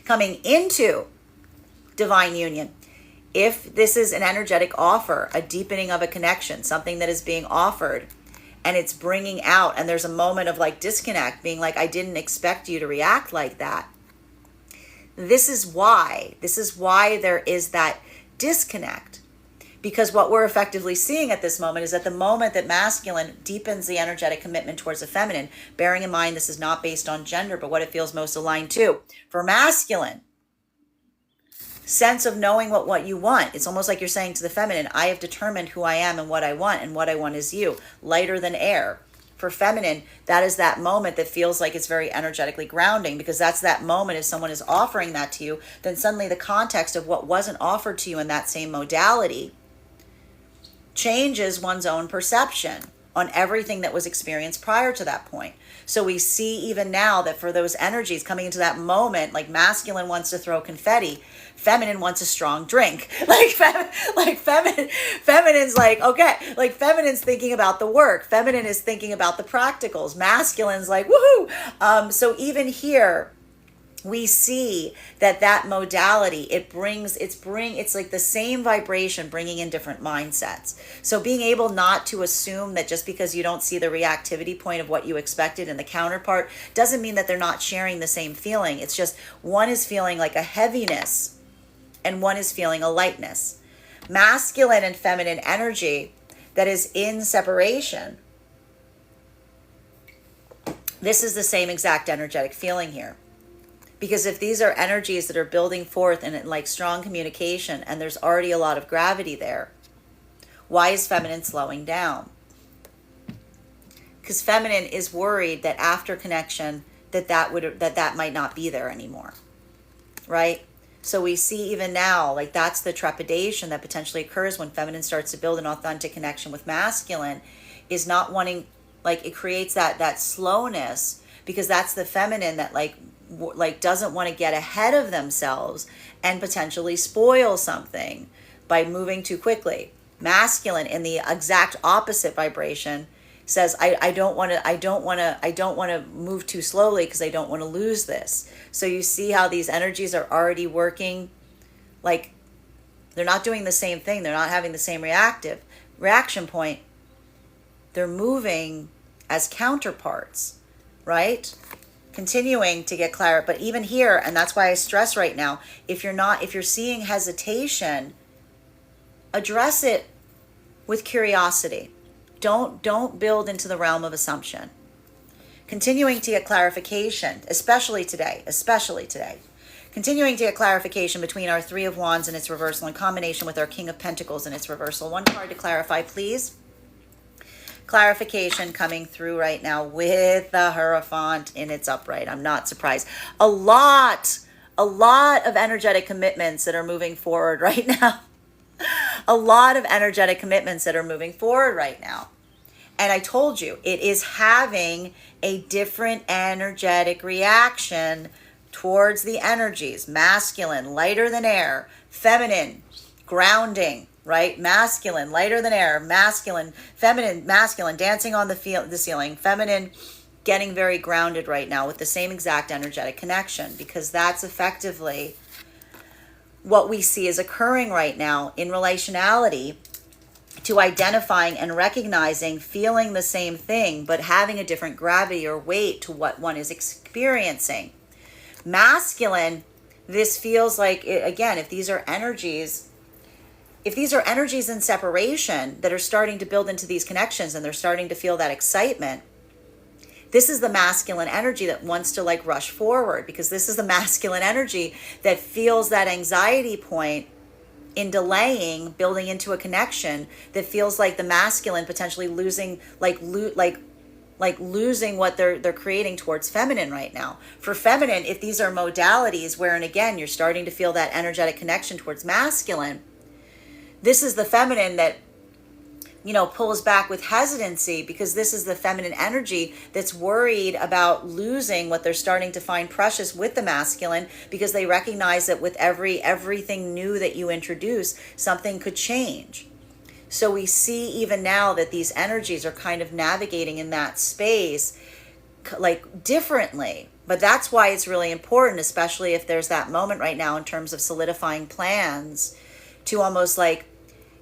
coming into divine union. If this is an energetic offer, a deepening of a connection, something that is being offered, and it's bringing out, and there's a moment of like disconnect, being like, I didn't expect you to react like that. This is why there is that disconnect. Because what we're effectively seeing at this moment is that the moment that masculine deepens the energetic commitment towards the feminine, bearing in mind this is not based on gender, but what it feels most aligned to. For masculine, sense of knowing what you want. It's almost like you're saying to the feminine, I have determined who I am and what I want is you. Lighter than air. For feminine, that is that moment that feels like it's very energetically grounding, because that's that moment if someone is offering that to you, then suddenly the context of what wasn't offered to you in that same modality changes one's own perception on everything that was experienced prior to that point. So we see even now that for those energies coming into that moment, like masculine wants to throw confetti, feminine wants a strong drink. Feminine's like, okay, like feminine's thinking about the work. Feminine is thinking about the practicals. Masculine's like, woohoo. So even here, we see that modality, it's like the same vibration bringing in different mindsets. So being able not to assume that just because you don't see the reactivity point of what you expected in the counterpart doesn't mean that they're not sharing the same feeling. It's just one is feeling like a heaviness and one is feeling a lightness. Masculine and feminine energy that is in separation, this is the same exact energetic feeling here. Because if these are energies that are building forth in like strong communication, and there's already a lot of gravity there, why is feminine slowing down? Because feminine is worried that after connection, that might not be there anymore, right? So we see even now, like that's the trepidation that potentially occurs when feminine starts to build an authentic connection with masculine, is not wanting, like it creates that slowness, because that's the feminine that like doesn't want to get ahead of themselves and potentially spoil something by moving too quickly. Masculine in the exact opposite vibration says, I don't want to move too slowly because I don't want to lose this. So you see how these energies are already working, like they're not doing the same thing. They're not having the same reaction point. They're moving as counterparts, right? Continuing to get clarity. But even here, and that's why I stress right now, if you're seeing hesitation, address it with curiosity. Don't build into the realm of assumption. Continuing to get clarification, especially today. Continuing to get clarification between our Three of Wands and its reversal in combination with our King of Pentacles and its reversal. One card to clarify, please. Clarification coming through right now with the Hierophant in its upright. I'm not surprised. A lot of energetic commitments that are moving forward right now. A lot of energetic commitments that are moving forward right now. And I told you, it is having a different energetic reaction towards the energies. Masculine, lighter than air. Feminine, grounding, right? Masculine, lighter than air. Masculine, feminine, masculine, dancing on the ceiling. Feminine, getting very grounded right now with the same exact energetic connection, because that's effectively what we see is occurring right now in relationality to identifying and recognizing, feeling the same thing, but having a different gravity or weight to what one is experiencing. Masculine, this feels like, again, if these are energies in separation that are starting to build into these connections and they're starting to feel that excitement, this is the masculine energy that wants to like rush forward, because this is the masculine energy that feels that anxiety point in delaying building into a connection, that feels like the masculine potentially losing losing what they're creating towards feminine right now. For feminine, if these are modalities wherein again you're starting to feel that energetic connection towards masculine, this is the feminine that pulls back with hesitancy, because this is the feminine energy that's worried about losing what they're starting to find precious with the masculine, because they recognize that with everything new that you introduce, something could change. So we see even now that these energies are kind of navigating in that space like differently. But that's why it's really important, especially if there's that moment right now in terms of solidifying plans, to almost like,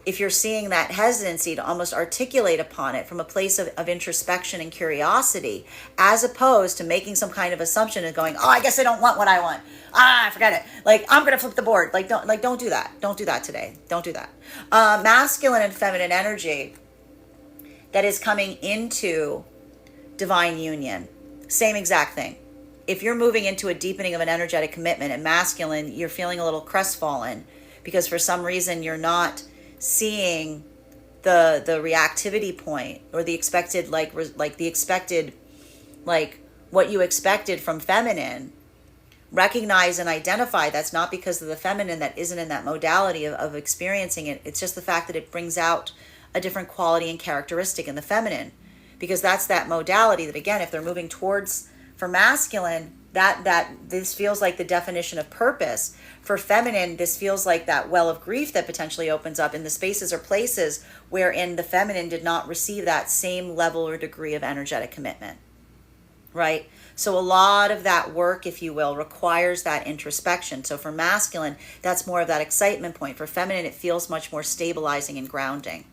if you're seeing that hesitancy, to almost articulate upon it from a place of introspection and curiosity, as opposed to making some kind of assumption and going, oh, I guess I don't want what I want. Forget it. Like, I'm going to flip the board. Don't do that. Don't do that today. Don't do that. Masculine and feminine energy that is coming into divine union. Same exact thing. If you're moving into a deepening of an energetic commitment, and masculine, you're feeling a little crestfallen because for some reason you're not seeing the reactivity point, or the expected what you expected from feminine. Recognize and identify that's not because of the feminine that isn't in that modality of experiencing it. It's just the fact that it brings out a different quality and characteristic in the feminine, because that's that modality that, again, if they're moving towards, for masculine, that this feels like the definition of purpose. For feminine, this feels like that well of grief that potentially opens up in the spaces or places wherein the feminine did not receive that same level or degree of energetic commitment, right? So a lot of that work, if you will, requires that introspection. So for masculine, that's more of that excitement point. For feminine, it feels much more stabilizing and grounding.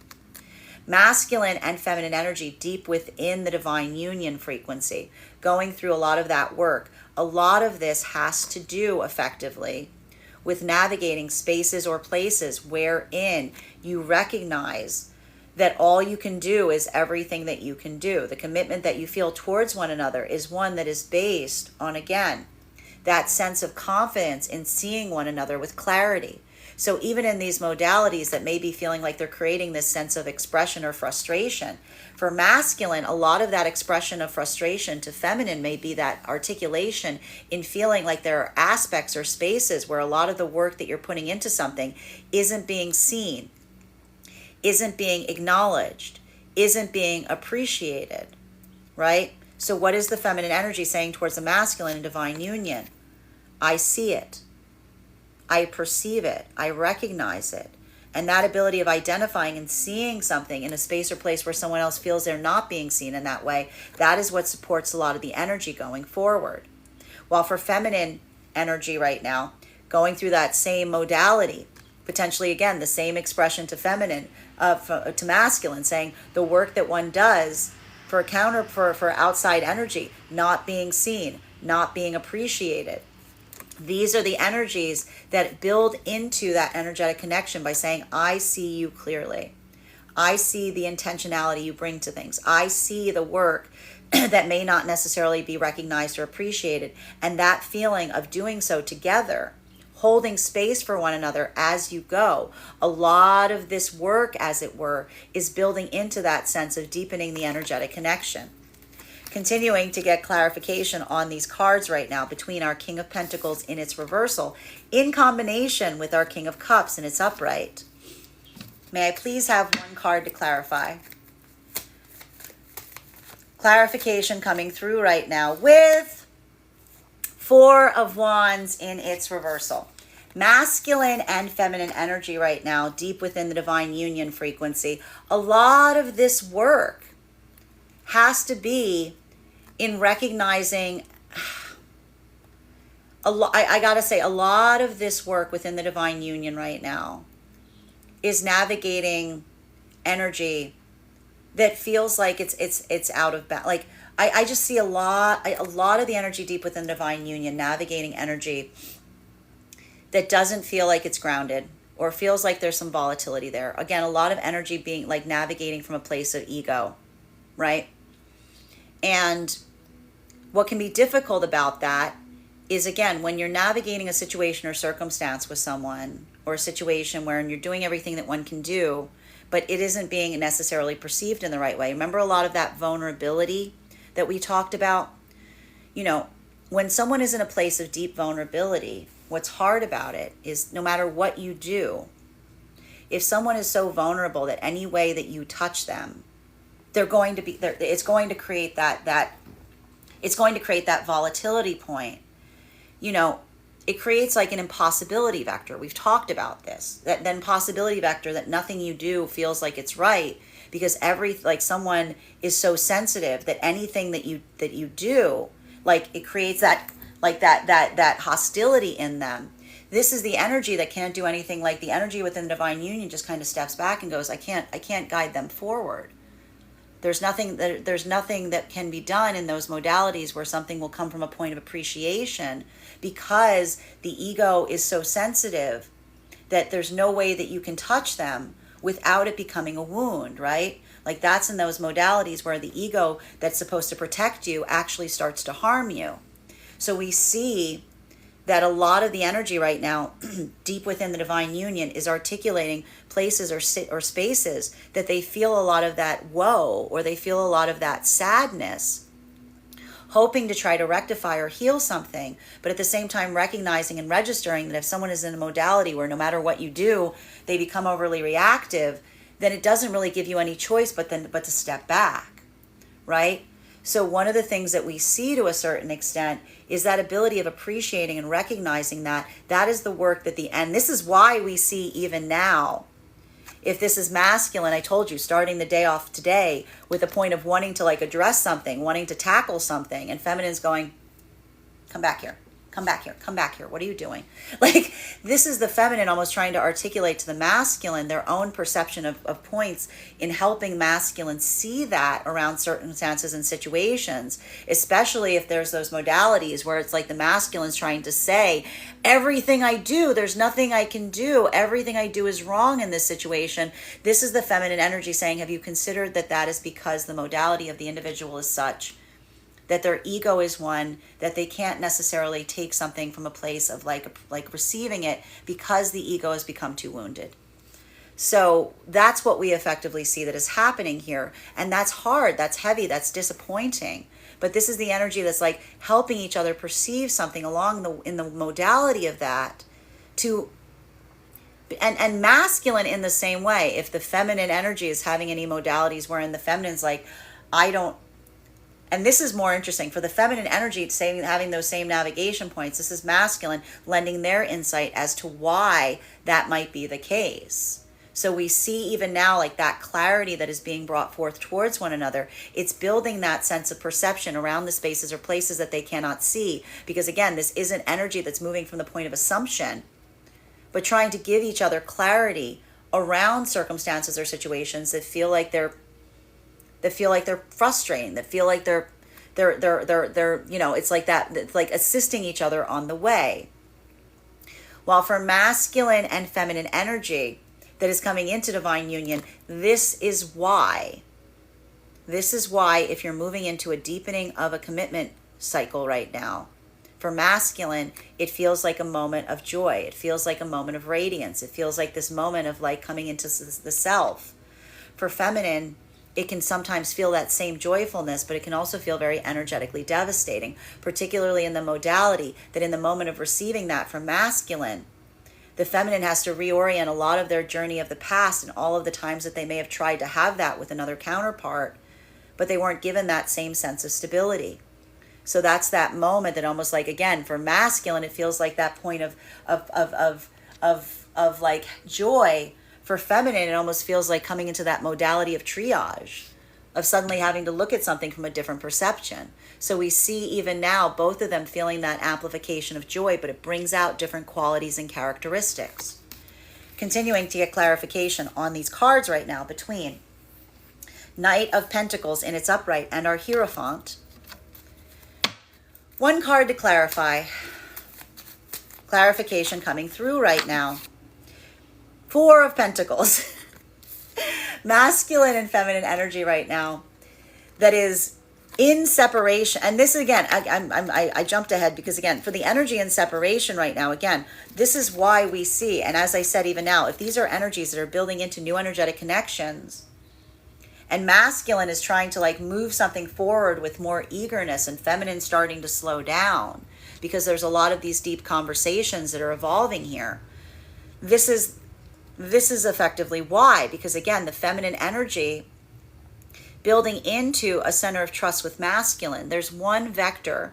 Masculine and feminine energy deep within the divine union frequency, going through a lot of that work. A lot of this has to do effectively with navigating spaces or places wherein you recognize that all you can do is everything that you can do. The commitment that you feel towards one another is one that is based on, again, that sense of confidence in seeing one another with clarity. So even in these modalities that may be feeling like they're creating this sense of expression or frustration, for masculine, a lot of that expression of frustration to feminine may be that articulation in feeling like there are aspects or spaces where a lot of the work that you're putting into something isn't being seen, isn't being acknowledged, isn't being appreciated, right? So what is the feminine energy saying towards the masculine in divine union? I see it. I perceive it. I recognize it. And that ability of identifying and seeing something in a space or place where someone else feels they're not being seen in that way, that is what supports a lot of the energy going forward. While for feminine energy right now, going through that same modality, potentially again, the same expression to feminine, to masculine, saying the work that one does for a counter for outside energy, not being seen, not being appreciated. These are the energies that build into that energetic connection by saying, I see you clearly. I see the intentionality you bring to things. I see the work that may not necessarily be recognized or appreciated. And that feeling of doing so together, holding space for one another as you go. A lot of this work, as it were, is building into that sense of deepening the energetic connection. Continuing to get clarification on these cards right now between our King of Pentacles in its reversal in combination with our King of Cups in its upright. May I please have one card to clarify? Clarification coming through right now with Four of Wands in its reversal. Masculine and feminine energy right now, deep within the divine union frequency. A lot of this work has to be in recognizing, I gotta say, a lot of this work within the divine union right now is navigating energy that feels like it's out of balance. Like I just see a lot of the energy deep within the divine union navigating energy that doesn't feel like it's grounded or feels like there's some volatility there. Again, a lot of energy being like navigating from a place of ego, right? And what can be difficult about that is, again, when you're navigating a situation or circumstance with someone, or a situation where you're doing everything that one can do, but it isn't being necessarily perceived in the right way. Remember a lot of that vulnerability that we talked about? You know, when someone is in a place of deep vulnerability, what's hard about it is no matter what you do, if someone is so vulnerable that any way that you touch them, they're going to be there. It's going to create that volatility point. You know, it creates like an impossibility vector. We've talked about this. That then possibility vector that nothing you do feels like it's right because someone is so sensitive that anything that you do, like it creates that hostility in them. This is the energy that can't do anything. Like the energy within the divine union just kind of steps back and goes, I can't guide them forward. There's nothing that can be done in those modalities where something will come from a point of appreciation because the ego is so sensitive that there's no way that you can touch them without it becoming a wound, right? Like that's in those modalities where the ego that's supposed to protect you actually starts to harm you. So we see that a lot of the energy right now deep within the divine union is articulating places or spaces that they feel a lot of that woe or they feel a lot of that sadness, hoping to try to rectify or heal something, but at the same time recognizing and registering that if someone is in a modality where no matter what you do, they become overly reactive, then it doesn't really give you any choice but to step back, right? So one of the things that we see to a certain extent is that ability of appreciating and recognizing that is the work that and this is why we see even now, if this is masculine, I told you, starting the day off today with a point of wanting to like address something, wanting to tackle something, and feminine's going, come back here. Come back here. Come back here. What are you doing? Like, this is the feminine almost trying to articulate to the masculine their own perception of points in helping masculine see that around circumstances and situations, especially if there's those modalities where it's like the masculine's trying to say, everything I do, there's nothing I can do. Everything I do is wrong in this situation. This is the feminine energy saying, have you considered that is because the modality of the individual is such that their ego is one that they can't necessarily take something from a place of like receiving it because the ego has become too wounded. So that's what we effectively see that is happening here. And that's hard, that's heavy, that's disappointing. But this is the energy that's like helping each other perceive something in the modality of that to and masculine in the same way. If the feminine energy is having any modalities wherein the feminine's like, I don't. And this is more interesting for the feminine energy having those same navigation points. This is masculine lending their insight as to why that might be the case. So we see even now, like that clarity that is being brought forth towards one another, it's building that sense of perception around the spaces or places that they cannot see. Because again, this isn't energy that's moving from the point of assumption, but trying to give each other clarity around circumstances or situations that feel like they're frustrating, that feel like they're it's like that, it's like assisting each other on the way. While for masculine and feminine energy that is coming into divine union, this is why if you're moving into a deepening of a commitment cycle right now, for masculine, it feels like a moment of joy. It feels like a moment of radiance. It feels like this moment of like coming into the self. For feminine, it can sometimes feel that same joyfulness, but it can also feel very energetically devastating, particularly in the modality that in the moment of receiving that from masculine, the feminine has to reorient a lot of their journey of the past and all of the times that they may have tried to have that with another counterpart, but they weren't given that same sense of stability. So that's that moment that almost like, again, for masculine, it feels like that point of like joy. For feminine, it almost feels like coming into that modality of triage, of suddenly having to look at something from a different perception. So we see even now both of them feeling that amplification of joy, but it brings out different qualities and characteristics. Continuing to get clarification on these cards right now between Knight of Pentacles in its upright and our Hierophant. One card to clarify. Clarification coming through right now. Four of Pentacles. Masculine and feminine energy right now that is in separation. And this again, I jumped ahead because again, for the energy in separation right now, again, this is why we see, and as I said, even now, if these are energies that are building into new energetic connections, and masculine is trying to like move something forward with more eagerness, and feminine starting to slow down because there's a lot of these deep conversations that are evolving here. This is effectively why, because again, the feminine energy building into a center of trust with masculine, there's one vector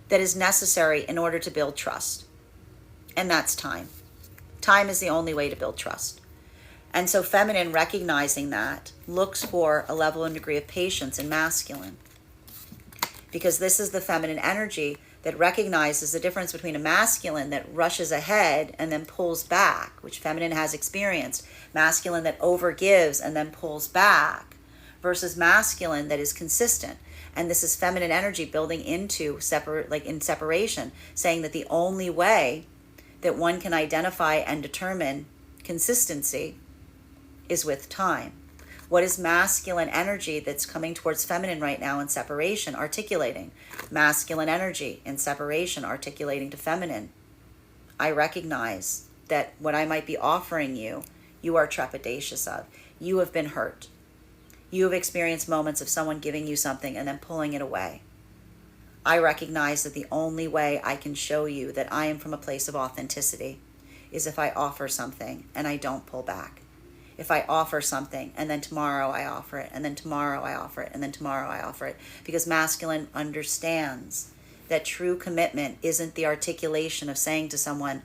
that is necessary in order to build trust, and that's time. Time is the only way to build trust. And so feminine, recognizing that, looks for a level and degree of patience in masculine, because this is the feminine energy that recognizes the difference between a masculine that rushes ahead and then pulls back, which feminine has experienced, masculine that overgives and then pulls back, versus masculine that is consistent. And this is feminine energy building into separation, saying that the only way that one can identify and determine consistency is with time. What is masculine energy that's coming towards feminine right now in separation, articulating? Masculine energy in separation, articulating to feminine. I recognize that what I might be offering you, you are trepidatious of. You have been hurt. You have experienced moments of someone giving you something and then pulling it away. I recognize that the only way I can show you that I am from a place of authenticity is if I offer something and I don't pull back. If I offer something and then tomorrow I offer it, and then tomorrow I offer it, and then tomorrow I offer it. Because masculine understands that true commitment isn't the articulation of saying to someone,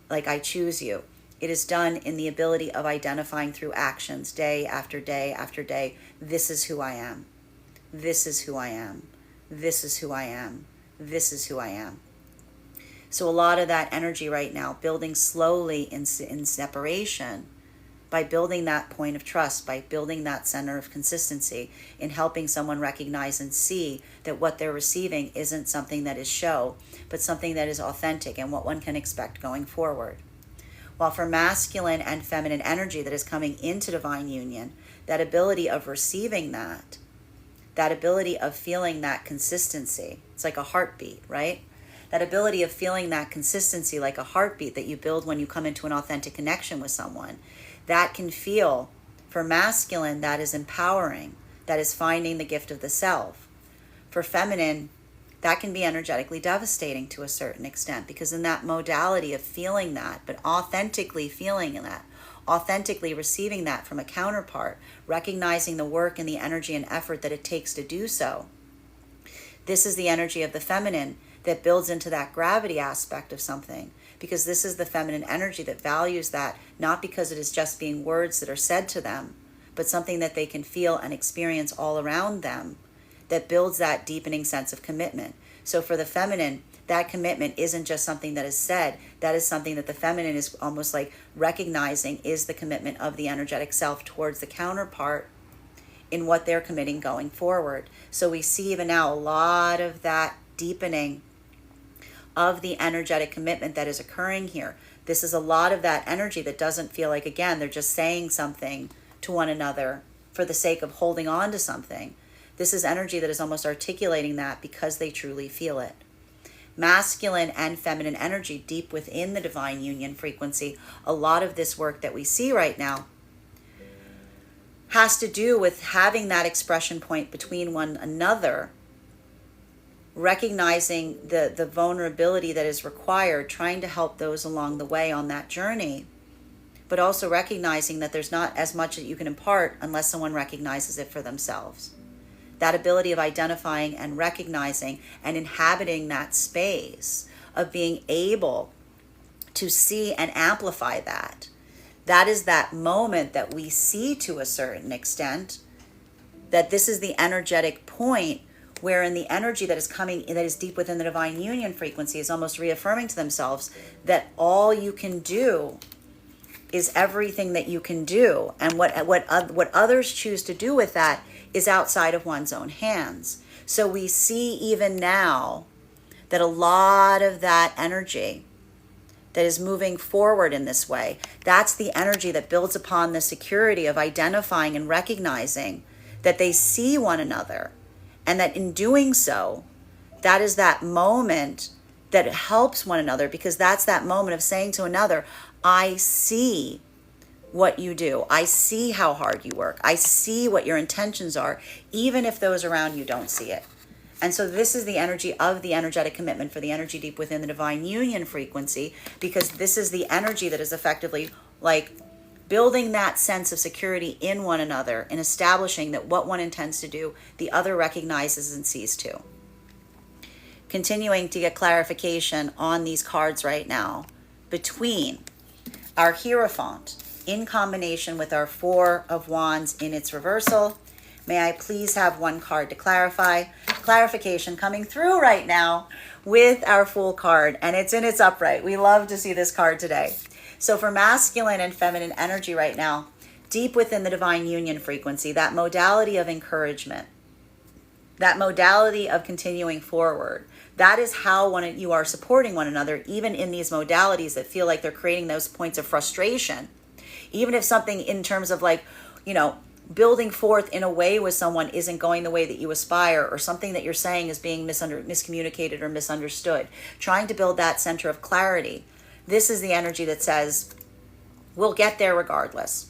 like, I choose you. It is done in the ability of identifying through actions, day after day after day. This is who I am. This is who I am. This is who I am. This is who I am. So a lot of that energy right now, building slowly in separation, by building that point of trust, by building that center of consistency, in helping someone recognize and see that what they're receiving isn't something that is show, but something that is authentic and what one can expect going forward. While for masculine and feminine energy that is coming into divine union, that ability of receiving that ability of feeling that consistency, it's like a heartbeat, right? That ability of feeling that consistency like a heartbeat that you build when you come into an authentic connection with someone, that can feel, for masculine, that is empowering, that is finding the gift of the self. For feminine, that can be energetically devastating to a certain extent, because in that modality of feeling that, but authentically feeling that, authentically receiving that from a counterpart, recognizing the work and the energy and effort that it takes to do so. This is the energy of the feminine that builds into that gravity aspect of something, because this is the feminine energy that values that, not because it is just being words that are said to them, but something that they can feel and experience all around them that builds that deepening sense of commitment. So for the feminine, that commitment isn't just something that is said. That is something that the feminine is almost like recognizing is the commitment of the energetic self towards the counterpart in what they're committing going forward. So we see even now a lot of that deepening of the energetic commitment that is occurring here. This is a lot of that energy that doesn't feel like, again, they're just saying something to one another for the sake of holding on to something. This is energy that is almost articulating that because they truly feel it. Masculine and feminine energy deep within the divine union frequency, a lot of this work that we see right now has to do with having that expression point between one another, recognizing the vulnerability that is required, trying to help those along the way on that journey, but also recognizing that there's not as much that you can impart unless someone recognizes it for themselves. That ability of identifying and recognizing and inhabiting that space of being able to see and amplify that. That is that moment that we see to a certain extent, that this is the energetic point wherein the energy that is coming, that is deep within the divine union frequency, is almost reaffirming to themselves that all you can do is everything that you can do. And what others choose to do with that is outside of one's own hands. So we see even now that a lot of that energy that is moving forward in this way, that's the energy that builds upon the security of identifying and recognizing that they see one another, and that in doing so, that is that moment that helps one another, because that's that moment of saying to another, I see what you do. I see how hard you work. I see what your intentions are, even if those around you don't see it. And so this is the energy of the energetic commitment for the energy deep within the divine union frequency, because this is the energy that is effectively like building that sense of security in one another and establishing that what one intends to do, the other recognizes and sees too. Continuing to get clarification on these cards right now between our Hierophant in combination with our Four of Wands in its reversal. May I please have one card to clarify? Clarification coming through right now with our Fool card, and it's in its upright. We love to see this card today. So for masculine and feminine energy right now, deep within the divine union frequency, that modality of encouragement, that modality of continuing forward, that is how you are supporting one another, even in these modalities that feel like they're creating those points of frustration. Even if something in terms of like, building forth in a way with someone isn't going the way that you aspire, or something that you're saying is being miscommunicated or misunderstood, trying to build that center of clarity. This is the energy that says, we'll get there regardless.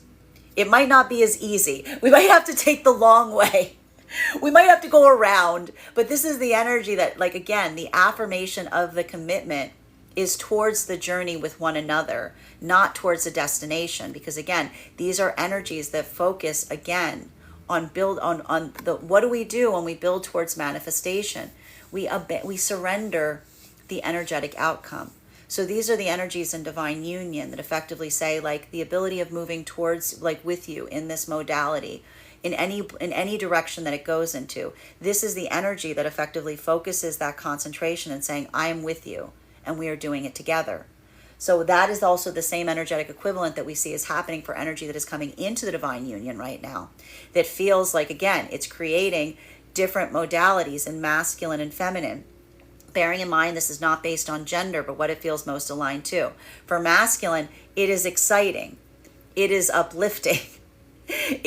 It might not be as easy. We might have to take the long way. We might have to go around, but this is the energy that, like, again, the affirmation of the commitment is towards the journey with one another, not towards the destination. Because again, these are energies that focus again on what do we do when we build towards manifestation? We surrender the energetic outcome. So these are the energies in divine union that effectively say, like, the ability of moving towards, like, with you in this modality, in any direction that it goes into. This is the energy that effectively focuses that concentration and saying, I am with you, and we are doing it together. So that is also the same energetic equivalent that we see is happening for energy that is coming into the divine union right now, that feels like, again, it's creating different modalities in masculine and feminine. Bearing in mind, this is not based on gender, but what it feels most aligned to. For masculine, it is exciting. It is uplifting. It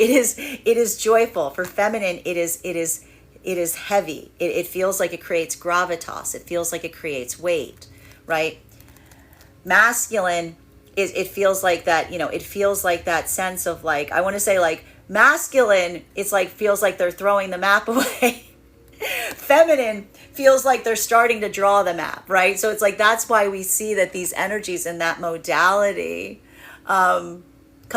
is joyful. For feminine, it is heavy. It feels like it creates gravitas. It feels like it creates weight, right? Masculine it feels like that, it feels like that sense of, like, I want to say, like, masculine, it's like, feels like they're throwing the map away. Feminine feels like they're starting to draw the map, right? So it's like, that's why we see that these energies in that modality come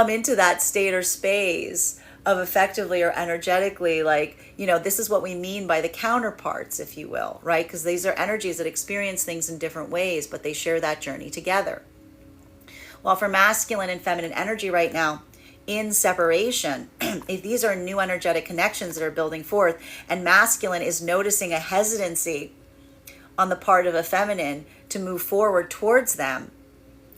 into that state or space of effectively or energetically, like, this is what we mean by the counterparts, if you will, right? Because these are energies that experience things in different ways, but they share that journey together. Well, for masculine and feminine energy right now, in separation, if these are new energetic connections that are building forth, and masculine is noticing a hesitancy on the part of a feminine to move forward towards them,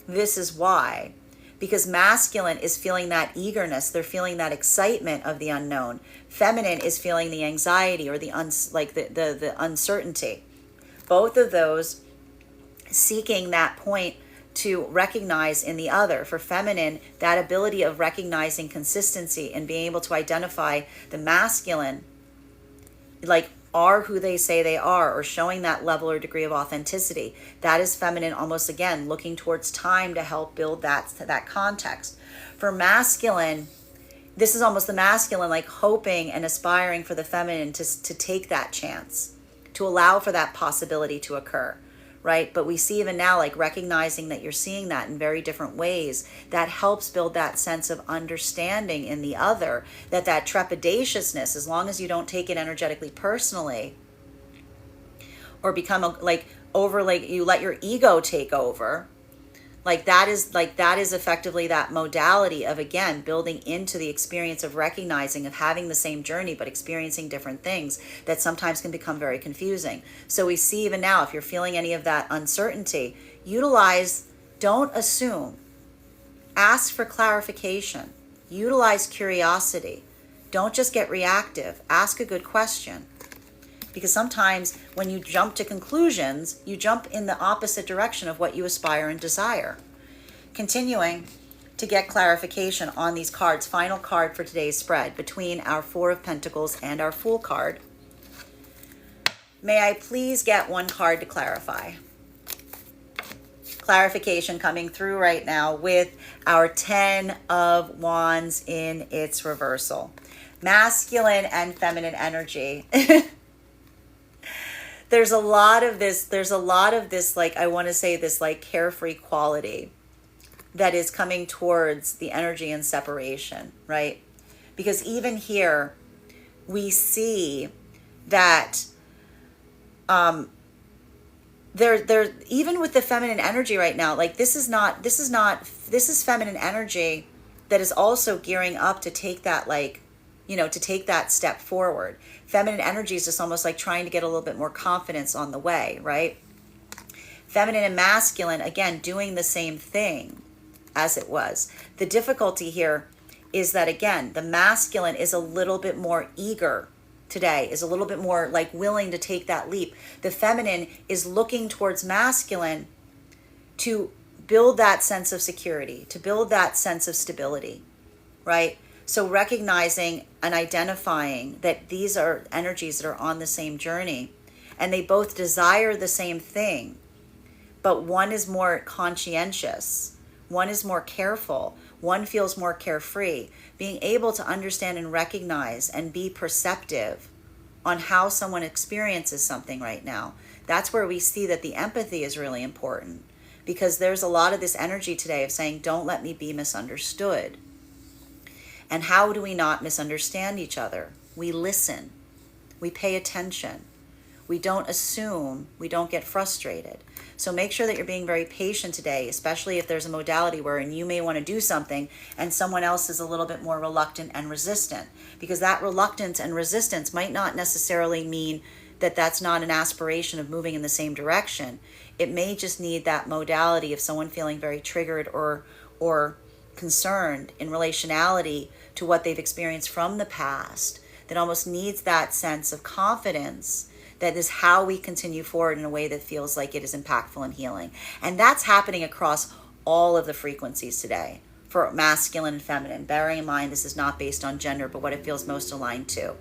this is why. Because masculine is feeling that eagerness, they're feeling that excitement of the unknown. Feminine is feeling the anxiety or the uncertainty. Both of those seeking that point to recognize in the other. For feminine, that ability of recognizing consistency and being able to identify the masculine, like, are who they say they are, or showing that level or degree of authenticity. That is feminine, almost again looking towards time to help build that context. For masculine, this is almost the masculine like hoping and aspiring for the feminine to take that chance, to allow for that possibility to occur, right? But we see even now, like, recognizing that you're seeing that in very different ways, that helps build that sense of understanding in the other, that trepidatiousness, as long as you don't take it energetically personally or become you let your ego take over, that is effectively that modality of, again, building into the experience of recognizing, of having the same journey but experiencing different things that sometimes can become very confusing. So we see even now, if you're feeling any of that uncertainty, utilize, don't assume, ask for clarification, utilize curiosity. Don't just get reactive, ask a good question. Because sometimes when you jump to conclusions, you jump in the opposite direction of what you aspire and desire. Continuing to get clarification on these cards, final card for today's spread, between our Four of Pentacles and our Fool card. May I please get one card to clarify? Clarification coming through right now with our Ten of Wands in its reversal. Masculine and feminine energy. There's a lot of this, like, I want to say this, like, carefree quality that is coming towards the energy and separation, right? Because even here, we see that there even with the feminine energy right now, like, this is feminine energy that is also gearing up to take that, like, to take that step forward. Feminine energy is just almost like trying to get a little bit more confidence on the way, right? Feminine and masculine, again, doing the same thing as it was. The difficulty here is that, again, the masculine is a little bit more eager today, is a little bit more, like, willing to take that leap. The feminine is looking towards masculine to build that sense of security, to build that sense of stability, right? So recognizing and identifying that these are energies that are on the same journey, and they both desire the same thing, but one is more conscientious, one is more careful, one feels more carefree. Being able to understand and recognize and be perceptive on how someone experiences something right now. That's where we see that the empathy is really important, because there's a lot of this energy today of saying, don't let me be misunderstood. And how do we not misunderstand each other? We listen. We pay attention. We don't assume. We don't get frustrated. So make sure that you're being very patient today, especially if there's a modality wherein you may want to do something and someone else is a little bit more reluctant and resistant. Because that reluctance and resistance might not necessarily mean that that's not an aspiration of moving in the same direction. It may just need that modality of someone feeling very triggered or concerned in relationality to what they've experienced from the past, that almost needs that sense of confidence that is how we continue forward in a way that feels like it is impactful and healing. And that's happening across all of the frequencies today for masculine and feminine. Bearing in mind, this is not based on gender, but what it feels most aligned to.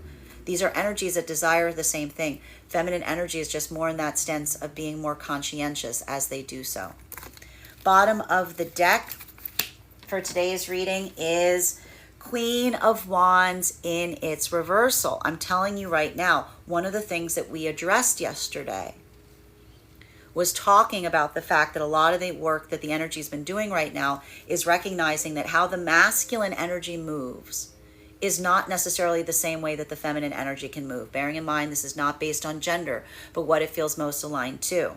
These are energies that desire the same thing. Feminine energy is just more in that sense of being more conscientious as they do so. Bottom of the deck for today's reading is Queen of Wands in its reversal. I'm telling you right now, one of the things that we addressed yesterday was talking about the fact that a lot of the work that the energy's been doing right now is recognizing that how the masculine energy moves is not necessarily the same way that the feminine energy can move. Bearing in mind, this is not based on gender, but what it feels most aligned to.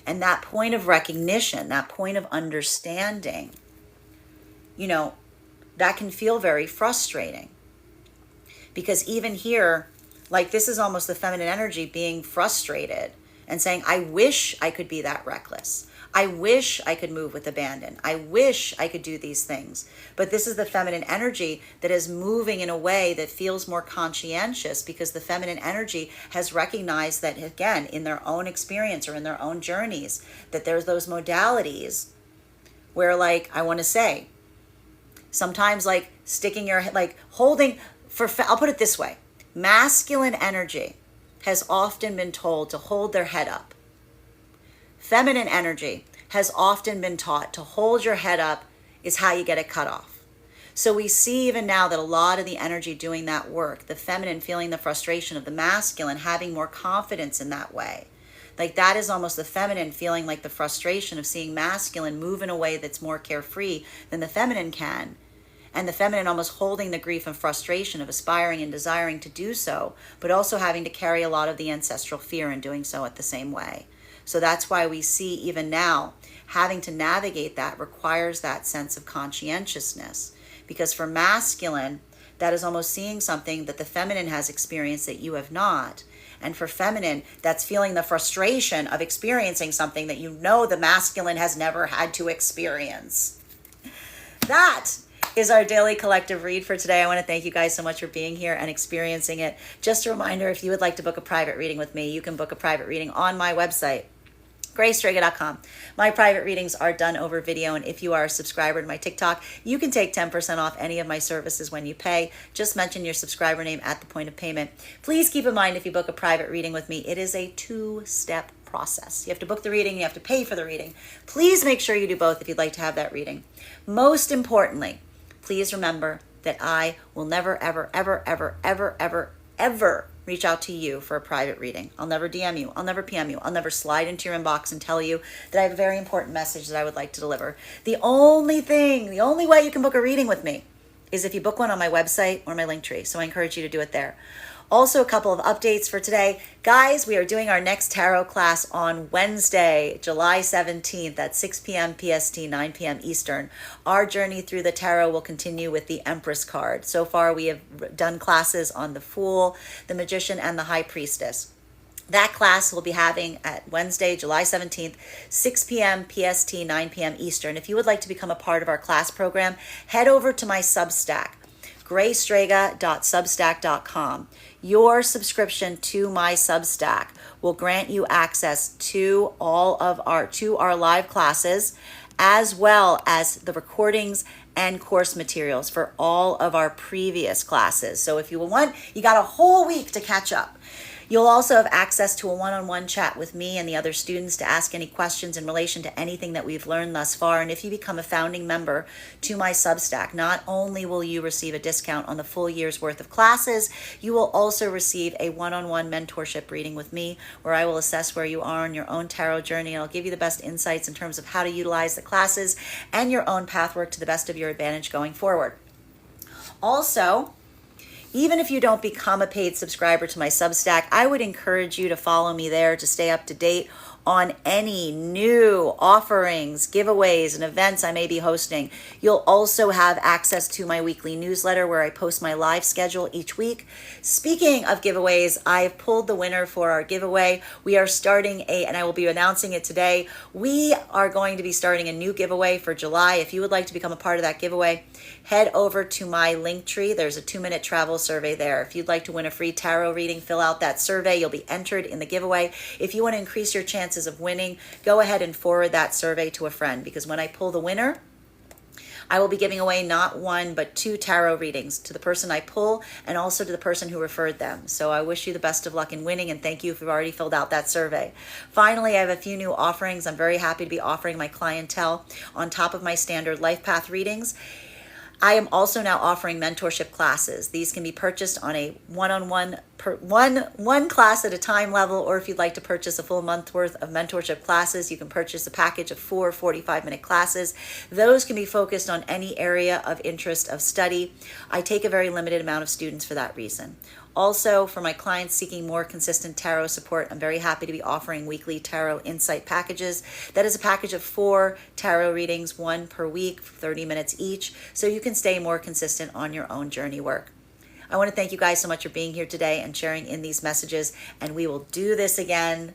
And that point of recognition, that point of understanding, that can feel very frustrating. Because even here, like, this is almost the feminine energy being frustrated and saying, I wish I could be that reckless. I wish I could move with abandon. I wish I could do these things. But this is the feminine energy that is moving in a way that feels more conscientious, because the feminine energy has recognized that, again, in their own experience or in their own journeys, that there's those modalities where, like, I want to say, sometimes like sticking your head, like holding, I'll put it this way. Masculine energy has often been told to hold their head up. Feminine energy has often been taught to hold your head up is how you get it cut off. So we see even now that a lot of the energy doing that work, the feminine feeling the frustration of the masculine, having more confidence in that way. Like, that is almost the feminine feeling like the frustration of seeing masculine move in a way that's more carefree than the feminine can. And the feminine almost holding the grief and frustration of aspiring and desiring to do so, but also having to carry a lot of the ancestral fear in doing so at the same way. So that's why we see even now having to navigate that requires that sense of conscientiousness. Because for masculine, that is almost seeing something that the feminine has experienced that you have not. And for feminine, that's feeling the frustration of experiencing something that the masculine has never had to experience. That is our daily collective read for today. I want to thank you guys so much for being here and experiencing it. Just a reminder, if you would like to book a private reading with me, you can book a private reading on my website, graystrega.com. My private readings are done over video, and if you are a subscriber to my TikTok, you can take 10% off any of my services when you pay. Just mention your subscriber name at the point of payment. Please keep in mind, if you book a private reading with me, it is a 2-step process. You have to book the reading, you have to pay for the reading. Please make sure you do both if you'd like to have that reading. Most importantly, please remember that I will never, ever, ever, ever, ever, ever, ever reach out to you for a private reading. I'll never DM you. I'll never PM you. I'll never slide into your inbox and tell you that I have a very important message that I would like to deliver. The only way you can book a reading with me is if you book one on my website or my Linktree. So I encourage you to do it there. Also, a couple of updates for today. Guys, we are doing our next tarot class on Wednesday, July 17th at 6 p.m. PST, 9 p.m. Eastern. Our journey through the tarot will continue with the Empress card. So far, we have done classes on the Fool, the Magician, and the High Priestess. That class we'll be having at Wednesday, July 17th, 6 p.m. PST, 9 p.m. Eastern. If you would like to become a part of our class program, head over to my Substack, graystrega.substack.com. Your subscription to my Substack will grant you access to all of our live classes, as well as the recordings and course materials for all of our previous classes. So if you want, you got a whole week to catch up. You'll also have access to a one-on-one chat with me and the other students to ask any questions in relation to anything that we've learned thus far. And if you become a founding member to my Substack, not only will you receive a discount on the full year's worth of classes, you will also receive a one-on-one mentorship reading with me, where I will assess where you are on your own tarot journey, and I'll give you the best insights in terms of how to utilize the classes and your own pathwork to the best of your advantage going forward. Also, even if you don't become a paid subscriber to my Substack, I would encourage you to follow me there to stay up to date on any new offerings, giveaways, and events I may be hosting. You'll also have access to my weekly newsletter, where I post my live schedule each week. Speaking of giveaways, I've pulled the winner for our giveaway. We are starting and I will be announcing it today. We are going to be starting a new giveaway for July. If you would like to become a part of that giveaway, head over to my Linktree. There's a 2-minute travel survey there. If you'd like to win a free tarot reading, fill out that survey. You'll be entered in the giveaway. If you want to increase your chances of winning, go ahead and forward that survey to a friend, because when I pull the winner, I will be giving away not 1 but 2 tarot readings to the person I pull, and also to the person who referred them. So I wish you the best of luck in winning, and thank you if you've already filled out that survey. Finally, I have a few new offerings. I'm very happy to be offering my clientele, on top of my standard life path readings, I am also now offering mentorship classes. These can be purchased on a one-on-one one class at a time level, or if you'd like to purchase a full month worth of mentorship classes, you can purchase a package of 4 45-minute classes. Those can be focused on any area of interest of study. I take a very limited amount of students for that reason. Also, for my clients seeking more consistent tarot support, I'm very happy to be offering weekly tarot insight packages. That is a package of 4 tarot readings, 1 per week, 30 minutes each, so you can stay more consistent on your own journey work. I want to thank you guys so much for being here today and sharing in these messages, and we will do this again